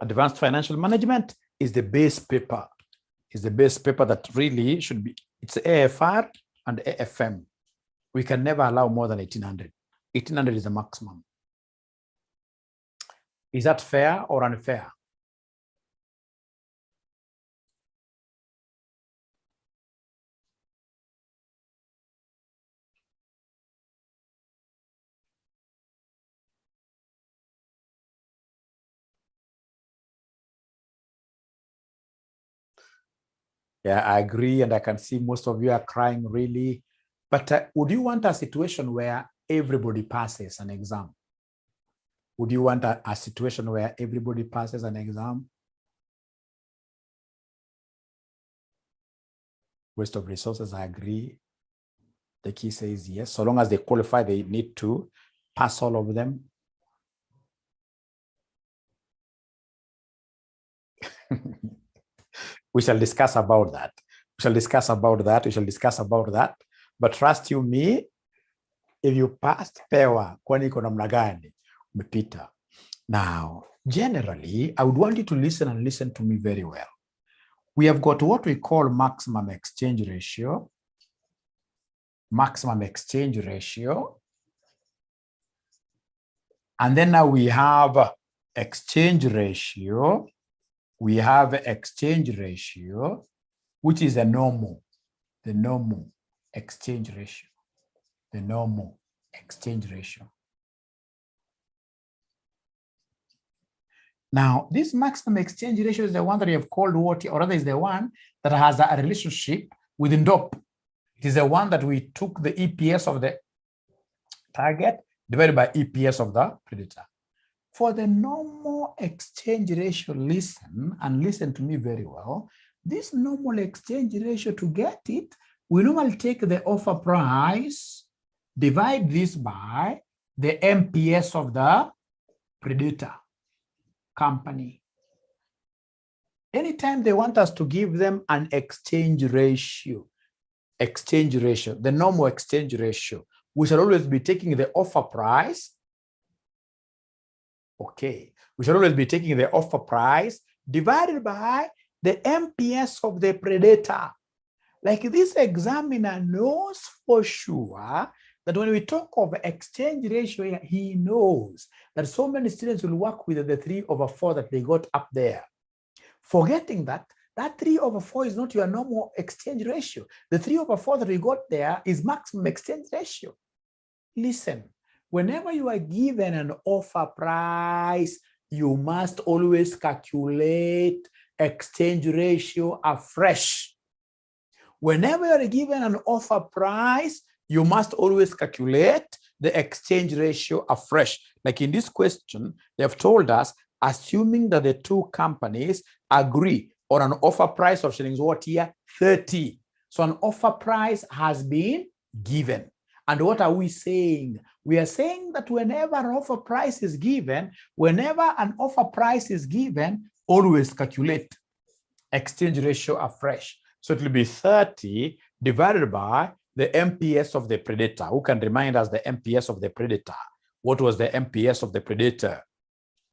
Advanced financial management is the base paper. Is the base paper that really should be, it's AFR and AFM. We can never allow more than 1,800. 1,800 is the maximum. Is that fair or unfair? Yeah, I agree. And I can see most of you are crying really. But would you want a situation where everybody passes an exam? Would you want a situation where everybody passes an exam? Waste of resources, I agree. The key says yes. So long as they qualify, they need to pass all of them. We shall discuss about that. We shall discuss about that. We shall discuss about that. But trust you me, if you passed, pewa, kwani iko namna gani? Umepita. Now, generally, I would want you to listen and listen to me very well. We have got what we call maximum exchange ratio. Maximum exchange ratio. And then now we have exchange ratio. We have exchange ratio, which is the normal exchange ratio, the normal exchange ratio. Now, this maximum exchange ratio is the one that we have called what, or rather is the one that has a relationship with NDOP. It is the one that we took the EPS of the target divided by EPS of the predator. For the normal exchange ratio, listen and listen to me very well. This normal exchange ratio, to get it, we normally take the offer price, divide this by the MPS of the predator, company. Anytime they want us to give them an exchange ratio, the normal exchange ratio, we shall always be taking the offer price. Okay, we shall always be taking the offer price divided by the MPS of the predator. Like this examiner knows for sure that when we talk of exchange ratio, he knows that so many students will work with the 3/4 that they got up there, forgetting that 3/4 is not your normal exchange ratio. The 3/4 that we got there is maximum exchange ratio. Listen, whenever you are given an offer price, you must always calculate exchange ratio afresh. Whenever you are given an offer price, you must always calculate the exchange ratio afresh. Like in this question, they have told us, assuming that the two companies agree on an offer price of shillings what here? 30. So an offer price has been given. And what are we saying? We are saying that whenever an offer price is given, always calculate exchange ratio afresh. So it will be 30 divided by the MPS of the predator. Who can remind us the MPS of the predator? What was the MPS of the predator?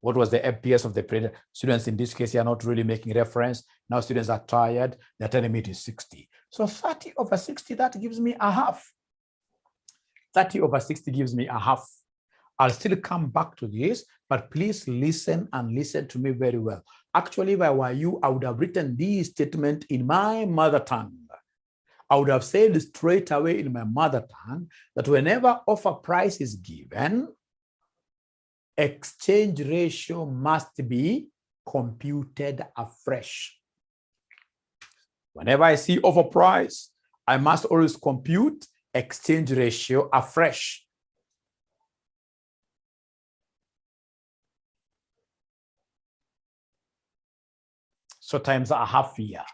What was the MPS of the predator? Students in this case are not really making reference. Now students are tired. They're telling me it is 60. So 30/60, that gives me a half. 30/60 gives me a half. I'll still come back to this, but please listen and listen to me very well. Actually, if I were you, I would have written this statement in my mother tongue. I would have said straight away in my mother tongue that whenever offer price is given, exchange ratio must be computed afresh. Whenever I see offer price, I must always compute exchange ratio afresh. So times a half year,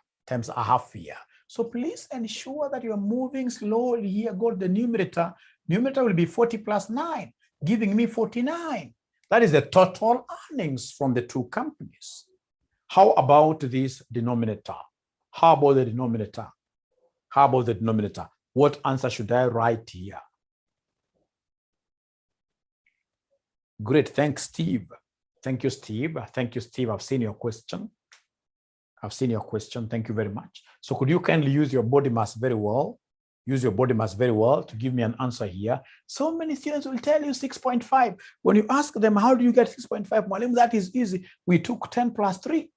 So please ensure that you are moving slowly here. Go to the numerator. Numerator will be 40 plus 9, giving me 49. That is the total earnings from the two companies. How about this denominator? How about the denominator? What answer should I write here? Great, thanks, Steve. Thank you, Steve. I've seen your question. Thank you very much. So could you kindly use your body mass very well? To give me an answer here. So many students will tell you 6.5. When you ask them, how do you get 6.5? Malim, that is easy. We took 10 plus 3,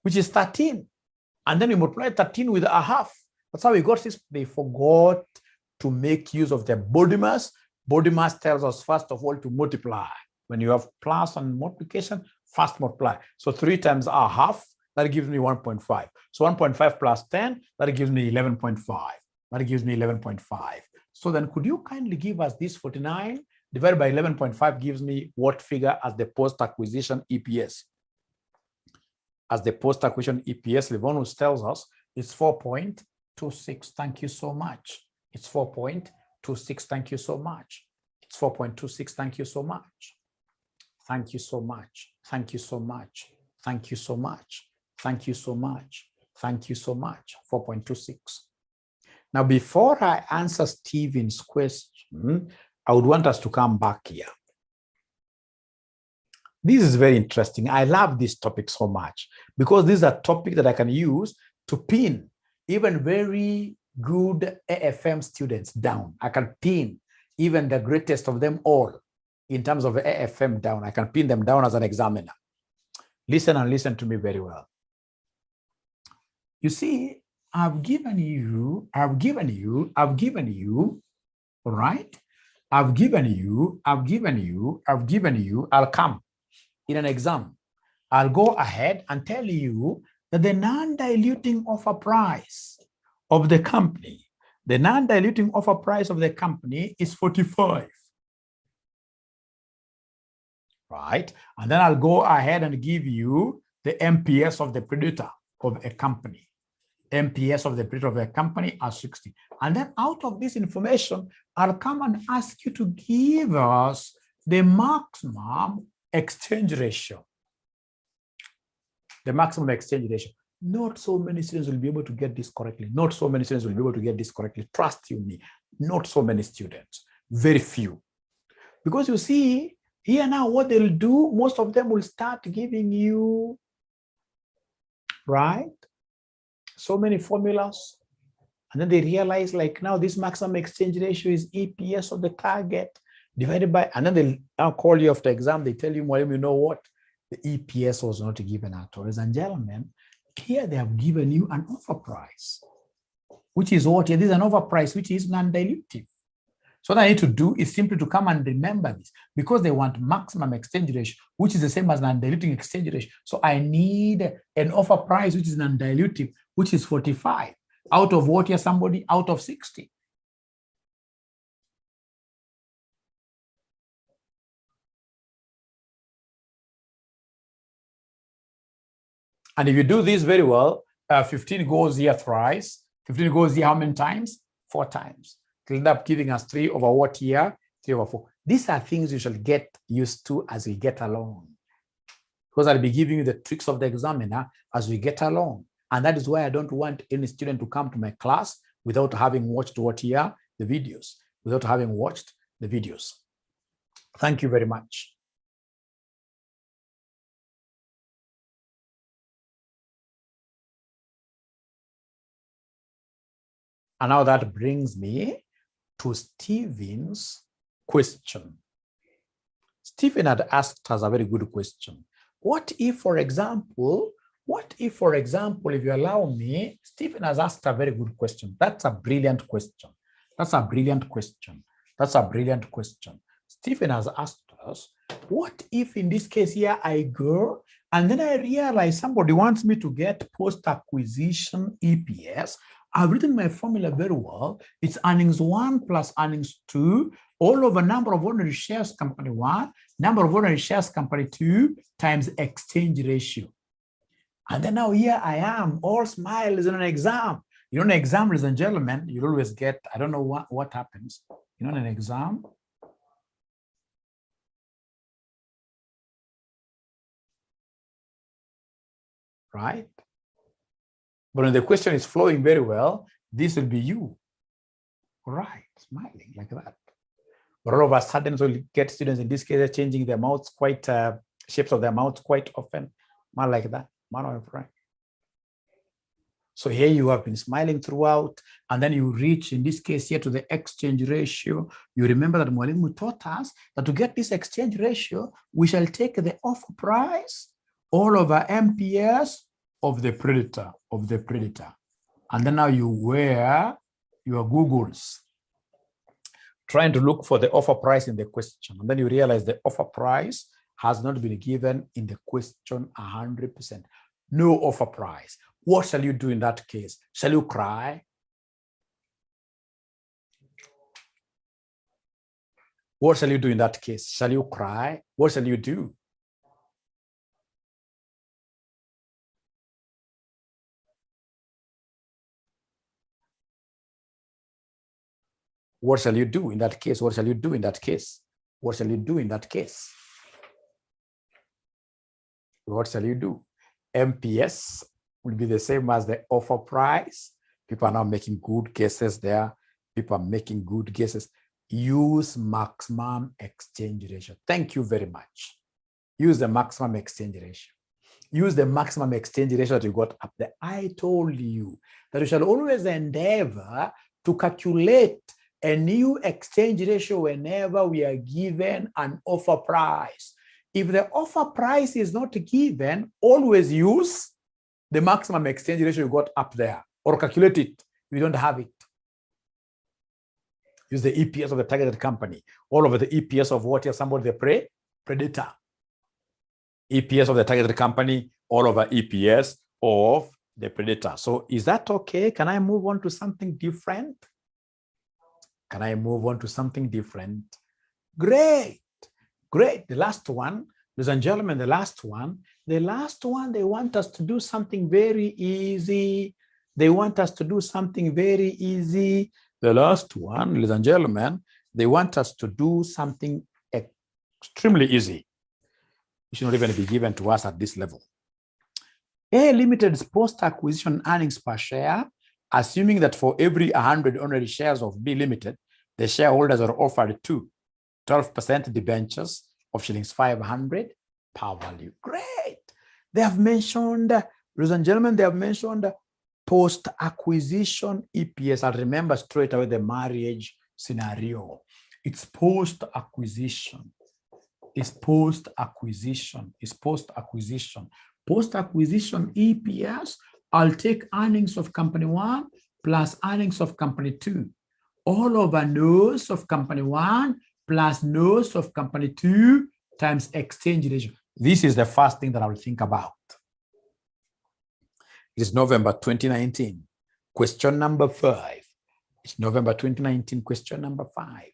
which is 13. And then we multiplied 13 with a half. That's how we got this. They forgot to make use of their body mass. Body mass tells us, first of all, to multiply. When you have plus and multiplication, first multiply. So 3 times a half, that gives me 1.5. So 1.5 plus 10, that gives me 11.5. So then could you kindly give us this 49 divided by 11.5 gives me what figure as the post-acquisition EPS? As the post-acquisition EPS, Livonus tells us it's 4.26. Thank you so much. It's 4.26. Thank you so much. It's 4.26. Thank you so much. Thank you so much. Thank you so much. Thank you so much. Thank you so much. Thank you so much. 4.26. Now, before I answer Stephen's question, I would want us to come back here. This is very interesting. I love this topic so much because this is a topic that I can use to pin even very good AFM students down. I can pin even the greatest of them all in terms of AFM down. I can pin them down as an examiner. Listen and listen to me very well. You see, I've given you, all right? I'll come in an exam. I'll go ahead and tell you that the non-diluting offer price of the company, is 45. Right? And then I'll go ahead and give you the MPS of the predator of a company. MPS of the predator of a company are 60. And then out of this information, I'll come and ask you to give us the maximum exchange ratio. The maximum exchange ratio. Not so many students will be able to get this correctly. Not so many students will be able to get this correctly. Trust you me. Not so many students. Very few. Because you see, here now what they'll do, most of them will start giving you, right, so many formulas. And then they realize, like, now this maximum exchange ratio is EPS of the target divided by, and then they'll now call you after exam. They tell you, well, you know what? The EPS was not given at all. Ladies and gentlemen, here they have given you an offer price, which is what? This is an offer price, which is non-dilutive. So what I need to do is simply to come and remember this, because they want maximum exchange ratio, which is the same as non-diluting exchange ratio. So I need an offer price, which is non-dilutive, which is 45. Out of what here, somebody? Out of 60. And if you do this very well, 15 goes here thrice. 15 goes here how many times? 4 times. It'll end up giving us 3 over what here? 3 over 4. These are things you shall get used to as we get along. Because I'll be giving you the tricks of the examiner as we get along. And that is why I don't want any student to come to my class without having watched what here? The videos. Without having watched the videos. Thank you very much. And now that brings me to Stephen's question. Stephen had asked us a very good question. What if, for example, if you allow me, Stephen has asked a very good question. That's a brilliant question. That's a brilliant question. That's a brilliant question. Stephen has asked us, what if in this case here I go and then I realize somebody wants me to get post-acquisition EPS. I've written my formula very well. It's earnings 1 plus earnings 2 all over number of ordinary shares company 1, number of ordinary shares company 2 times exchange ratio. And then now here I am, all smiles in an exam. You know, in an exam, ladies and gentlemen, you always get, I don't know what happens. You know, in an exam, right? But when the question is flowing very well, this will be you, right? Smiling like that. But all of a sudden, so you get students in this case changing their mouths quite, shapes of their mouths quite often, man like that, man of right. So here you have been smiling throughout, and then you reach, in this case here, to the exchange ratio. You remember that Mwalimu taught us that to get this exchange ratio, we shall take the offer price all over MPS of the predator, And then now you wear your Googles, trying to look for the offer price in the question. And then you realize the offer price has not been given in the question 100%. No offer price. What shall you do in that case? Shall you cry? What shall you do in that case? Shall you cry? What shall you do? What shall you do in that case? What shall you do in that case? What shall you do in that case? What shall you do? MPS will be the same as the offer price. People are now making good guesses there. People are making good guesses. Use maximum exchange ratio. Thank you very much. Use the maximum exchange ratio. Use the maximum exchange ratio that you got up there. I told you that you shall always endeavor to calculate a new exchange ratio whenever we are given an offer price. If the offer price is not given, always use the maximum exchange ratio you got up there, or calculate it if you don't have it. Use the EPS of the targeted company, all over the EPS of what is somebody the predator. EPS of the targeted company, all over EPS of the predator. So is that okay? Can I move on to something different? Can I move on to something different? Great, great. The last one, ladies and gentlemen, the last one, they want us to do something very easy. They want us to do something very easy. The last one, ladies and gentlemen, they want us to do something extremely easy. It should not even be given to us at this level. A Limited's post-acquisition earnings per share, assuming that for every 100 ordinary shares of B Limited, the shareholders are offered 12% debentures of shillings 500 per value. Great. They have mentioned, ladies and gentlemen, they have mentioned post-acquisition EPS. I'll remember straight away the marriage scenario. It's post-acquisition. It's post-acquisition. It's post-acquisition. Post-acquisition EPS, I'll take earnings of company 1 plus earnings of company 2. All over nose of company 1 plus nose of company 2 times exchange ratio. This is the first thing that I will think about. It is November 2019. Question number 5. It's November 2019, question number 5.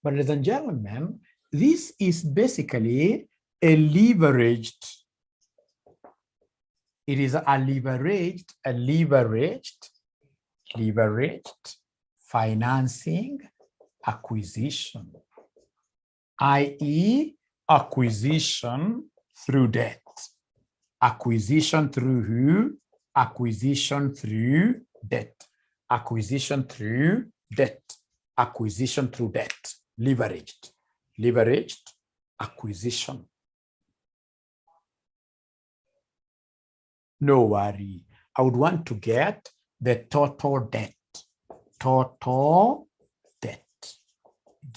But ladies and gentlemen, this is basically a leveraged, it is a leveraged financing acquisition, i.e. acquisition through debt. Acquisition through who? Acquisition through debt. Acquisition through debt. Acquisition through debt. Leveraged. Leveraged acquisition. No worry. I would want to get the total debt. Total debt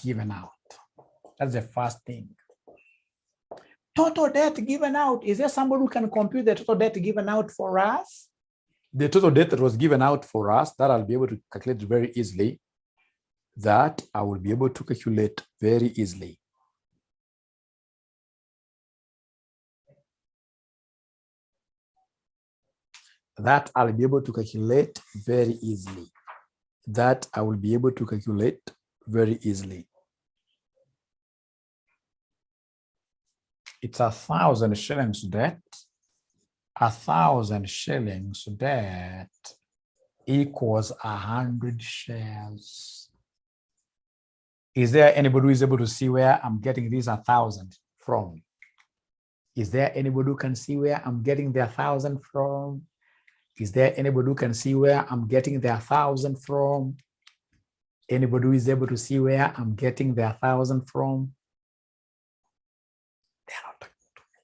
given out. That's the first thing. Total debt given out. Is there somebody who can compute the total debt given out for us? The total debt that was given out for us, that I'll be able to calculate very easily. That I will be able to calculate very easily. That I'll be able to calculate very easily. That I will be able to calculate very easily. It's 1,000 shillings debt. 1,000 shillings debt equals 100 shares. Is there anybody who is able to see where I'm getting these 1,000 from? Is there anybody who can see where I'm getting the 1,000 from? Is there anybody who can see where I'm getting the 1,000 from? Anybody who is able to see where I'm getting the 1,000 from? They are not talking to me.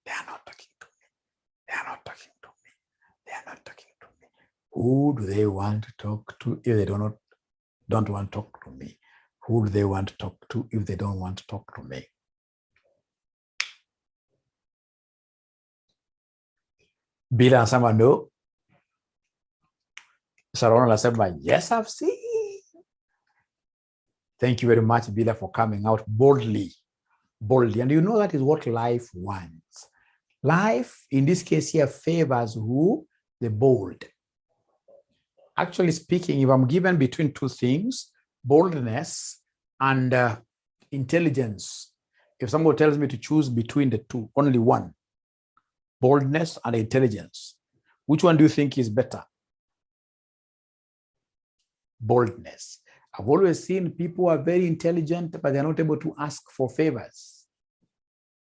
They are not talking to me. They are not talking to me. They are not talking to me. Who do they want to talk to if they don't want to talk to me? Who do they want to talk to if they don't want to talk to me? Bila anasema no. Sharon anasema yes, I've seen. Thank you very much, Bila, for coming out boldly. Boldly. And you know that is what life wants. Life, in this case here, favors who? The bold. Actually speaking, if I'm given between two things, boldness and intelligence, if someone tells me to choose between the two, only one, boldness and intelligence, which one do you think is better? Boldness. I've always seen people who are very intelligent, but they're not able to ask for favors.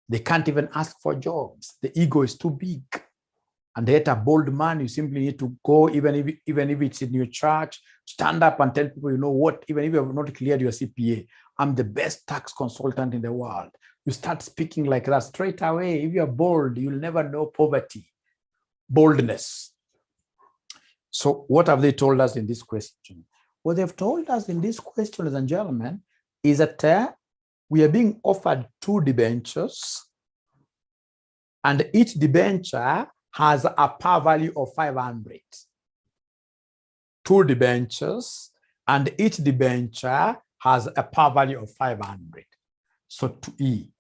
They can't even ask for jobs. The ego is too big. And yet a bold man, you simply need to go, even if it's in your church, stand up and tell people, you know what, even if you have not cleared your CPA, I'm the best tax consultant in the world. You start speaking like that straight away. If you're bold, you'll never know poverty. Boldness. So what have they told us in this question? What they've told us in this question, ladies and gentlemen, is that we are being offered 2 debentures, and each debenture has a par value of 500. 2 debentures, and each debenture has a par value of 500. So 2E,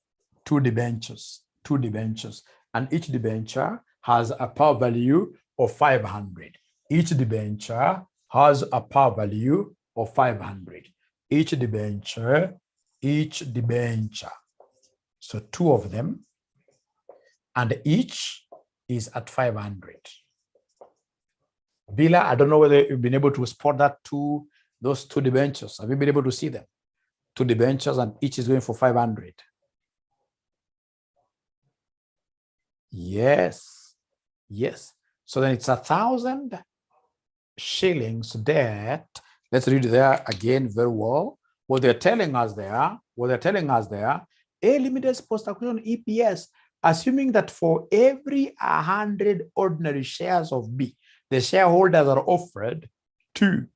2 debentures, and each debenture has a par value of 500. Each debenture has a par value of 500. Each debenture. So 2 of them, and each is at 500. Bila, I don't know whether you've been able to spot that those 2 debentures. Have you been able to see them? 2 debentures, and each is going for 500. Yes. Yes. So then it's 1,000 shillings debt. Let's read there again very well. What they're telling us there, A Limited's post-acquisition EPS, assuming that for every 100 ordinary shares of B, the shareholders are offered 2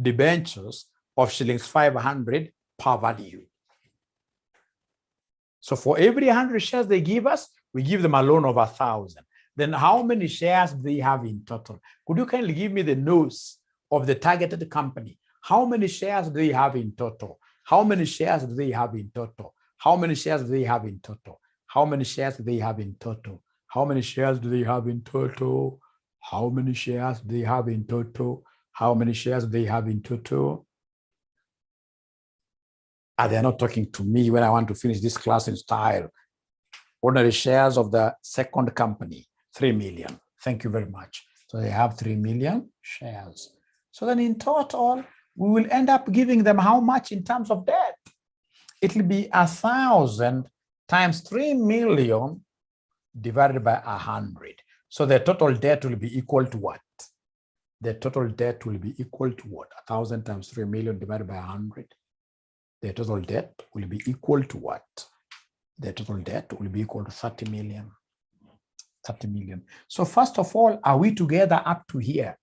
debentures of shillings 500 per value. So for every 100 shares they give us, we give them a loan of 1,000. Then how many shares do they have in total? Could you kindly give me the notes of the targeted company? How many shares do they have in total? How many shares do they have in total? How many shares do they have in total? How many shares do they have in total? How many shares do they have in total? How many shares do they have in total? How many shares do they have in total? They're not talking to me when I want to finish this class in style. Ordinary shares of the second company, 3 million. Thank you very much. So they have 3 million shares. So then in total, we will end up giving them how much in terms of debt? It will be 1,000 times 3 million divided by 100. So the total debt will be equal to what? The total debt will be equal to what? 1,000 times 3 million divided by 100. The total debt will be equal to what? The total debt will be equal to 30 million. 30 million. So first of all, are we together up to here?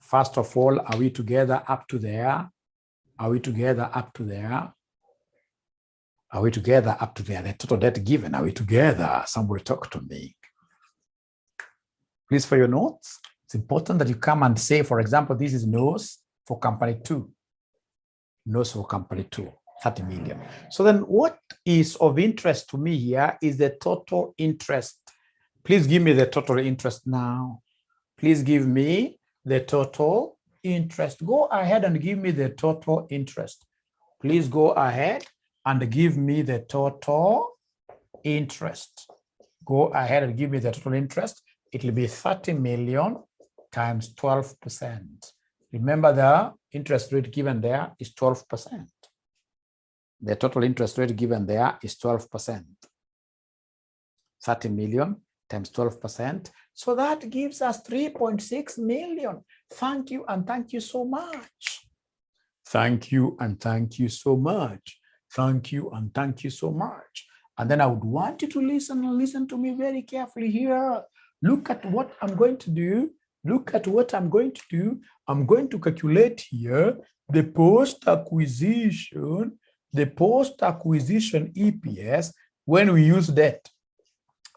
First of all, are we together up to there? Are we together up to there? Are we together up to there? The total debt given, are we together? Somebody talk to me. Please, for your notes, it's important that you come and say, for example, this is notes for company 2. Notes for company 2, 30 million. So then what is of interest to me here is the total interest. Please give me the total interest now. Please give me the total interest. Go ahead and give me the total interest. Please go ahead and give me the total interest. Go ahead and give me the total interest. It will be 30 million times 12%. Remember the interest rate given there is 12%. The total interest rate given there is 12%. 30 million times 12%. So that gives us 3.6 million. Thank you and thank you so much. Thank you and thank you so much. Thank you and thank you so much. And then I would want you to listen to me very carefully here. Look at what I'm going to do. Look at what I'm going to do. I'm going to calculate here the post-acquisition EPS when we use debt.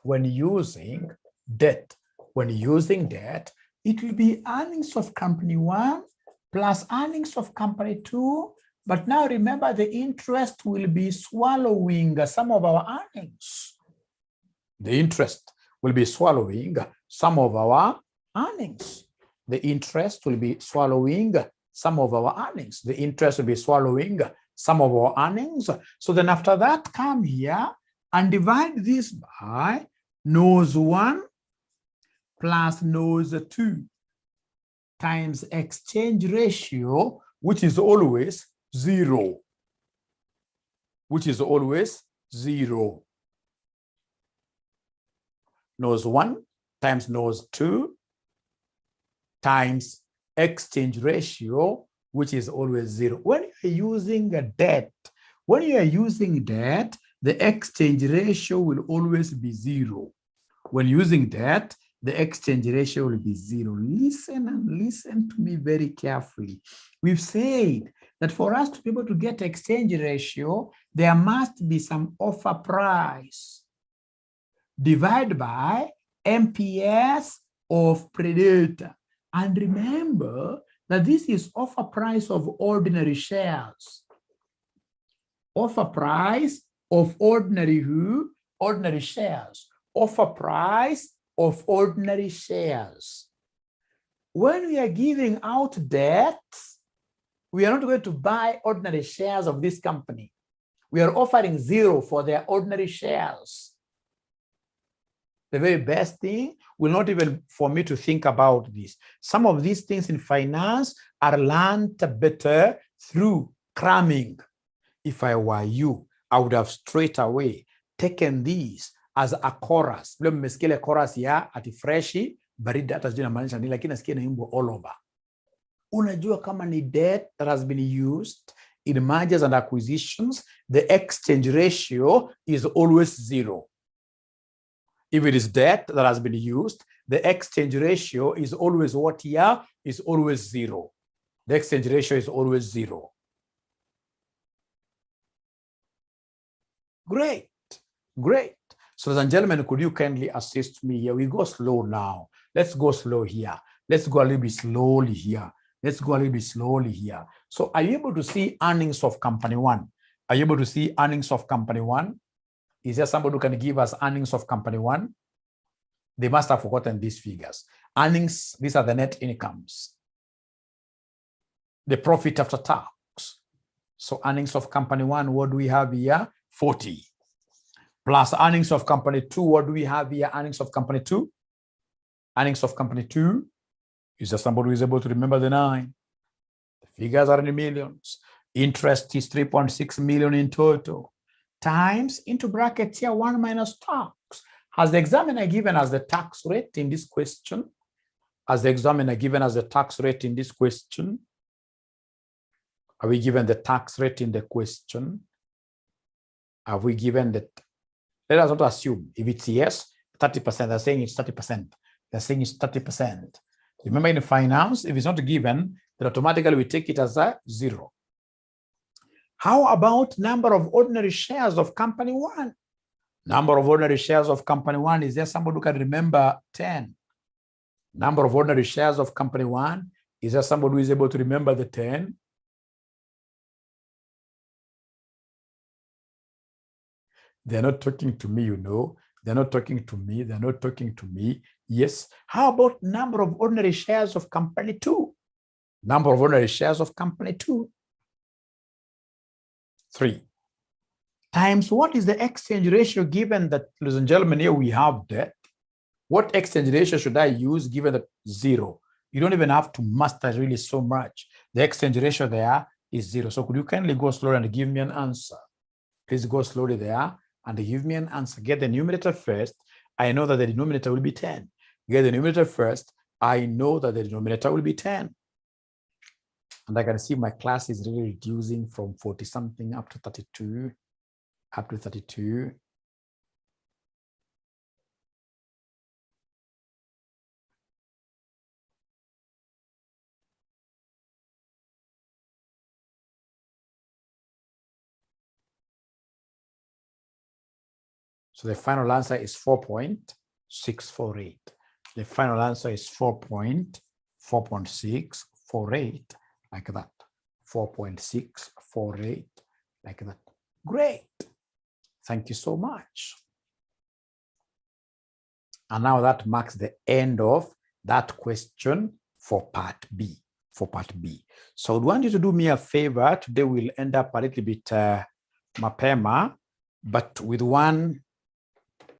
When using debt, it will be earnings of company 1 plus earnings of company 2. But now remember, the interest will be swallowing some of our earnings. The interest will be swallowing some of our earnings. The interest will be swallowing some of our earnings. The interest will be swallowing some of our earnings. So then after that, come here and divide this by nose 1 plus nose 2 times exchange ratio, which is always 0. Which is always 0. Nose 1 times nose 2 times exchange ratio, which is always 0. When you're using a debt, the exchange ratio will always be 0. When using debt, the exchange ratio will be 0. Listen and listen to me very carefully. We've said that for us to be able to get exchange ratio, there must be some offer price divided by MPS of predator. And remember that this is offer price of ordinary shares. Offer price of ordinary shares. Offer price of ordinary shares. When we are giving out debt, we are not going to buy ordinary shares of this company. We are offering 0 for their ordinary shares. The very best thing will not even for me to think about this. Some of these things in finance are learned better through cramming. If I were you, I would have straight away taken these as a chorus. Vile mmesikia ile chorus ya ati freshi baridi, hata sijui inamaanisha nini, lakini nasikia inaimbwa all over. Unajua kama ni debt that has been used in mergers and acquisitions, the exchange ratio is always zero. If it is debt that has been used, the exchange ratio is always what here? Is always zero. The exchange ratio is always zero. Great, great. So, ladies and gentlemen, could you kindly assist me here? We go slow now. Let's go slow here. Let's go a little bit slowly here. Let's go a little bit slowly here. So, are you able to see earnings of company one? Are you able to see earnings of company one? Is there somebody who can give us earnings of company one? They must have forgotten these figures. Earnings, these are the net incomes. The profit after tax. So earnings of company one, what do we have here? 40. Plus earnings of company two, what do we have here? Earnings of company two. Earnings of company two. Is there somebody who is able to remember the 9? The figures are in the millions. Interest is 3.6 million in total. Times into brackets here, 1 minus tax. Has the examiner given us the tax rate in this question? Has the examiner given us the tax rate in this question? Are we given the tax rate in the question? Have we given that? Let us not assume. If it's yes, 30%, they're saying it's 30%. They're saying it's 30%. Remember in finance, if it's not given, then automatically we take it as a 0. How about number of ordinary shares of company one? Number of ordinary shares of company one, is there somebody who can remember 10? Number of ordinary shares of company one, is there somebody who is able to remember the 10? They're not talking to me, you know. They're not talking to me. They're not talking to me. Yes. How about number of ordinary shares of company two? Number of ordinary shares of company two. 3. Times what is the exchange ratio given that, ladies and gentlemen, here we have debt. What exchange ratio should I use given that 0? You don't even have to master really so much. The exchange ratio there is 0. So could you kindly go slowly and give me an answer? Please go slowly there and give me an answer. Get the numerator first. I know that the denominator will be 10. Get the numerator first. I know that the denominator will be 10. And I can see my class is really reducing from 40 something up to 32, up to 32. So the final answer is 4.648. The final answer is 4.648, like that. 4.648, like that. Great. Thank you so much. And now that marks the end of that question for part B. So I would want you to do me a favor. Today we'll end up a little bit mapema, but with one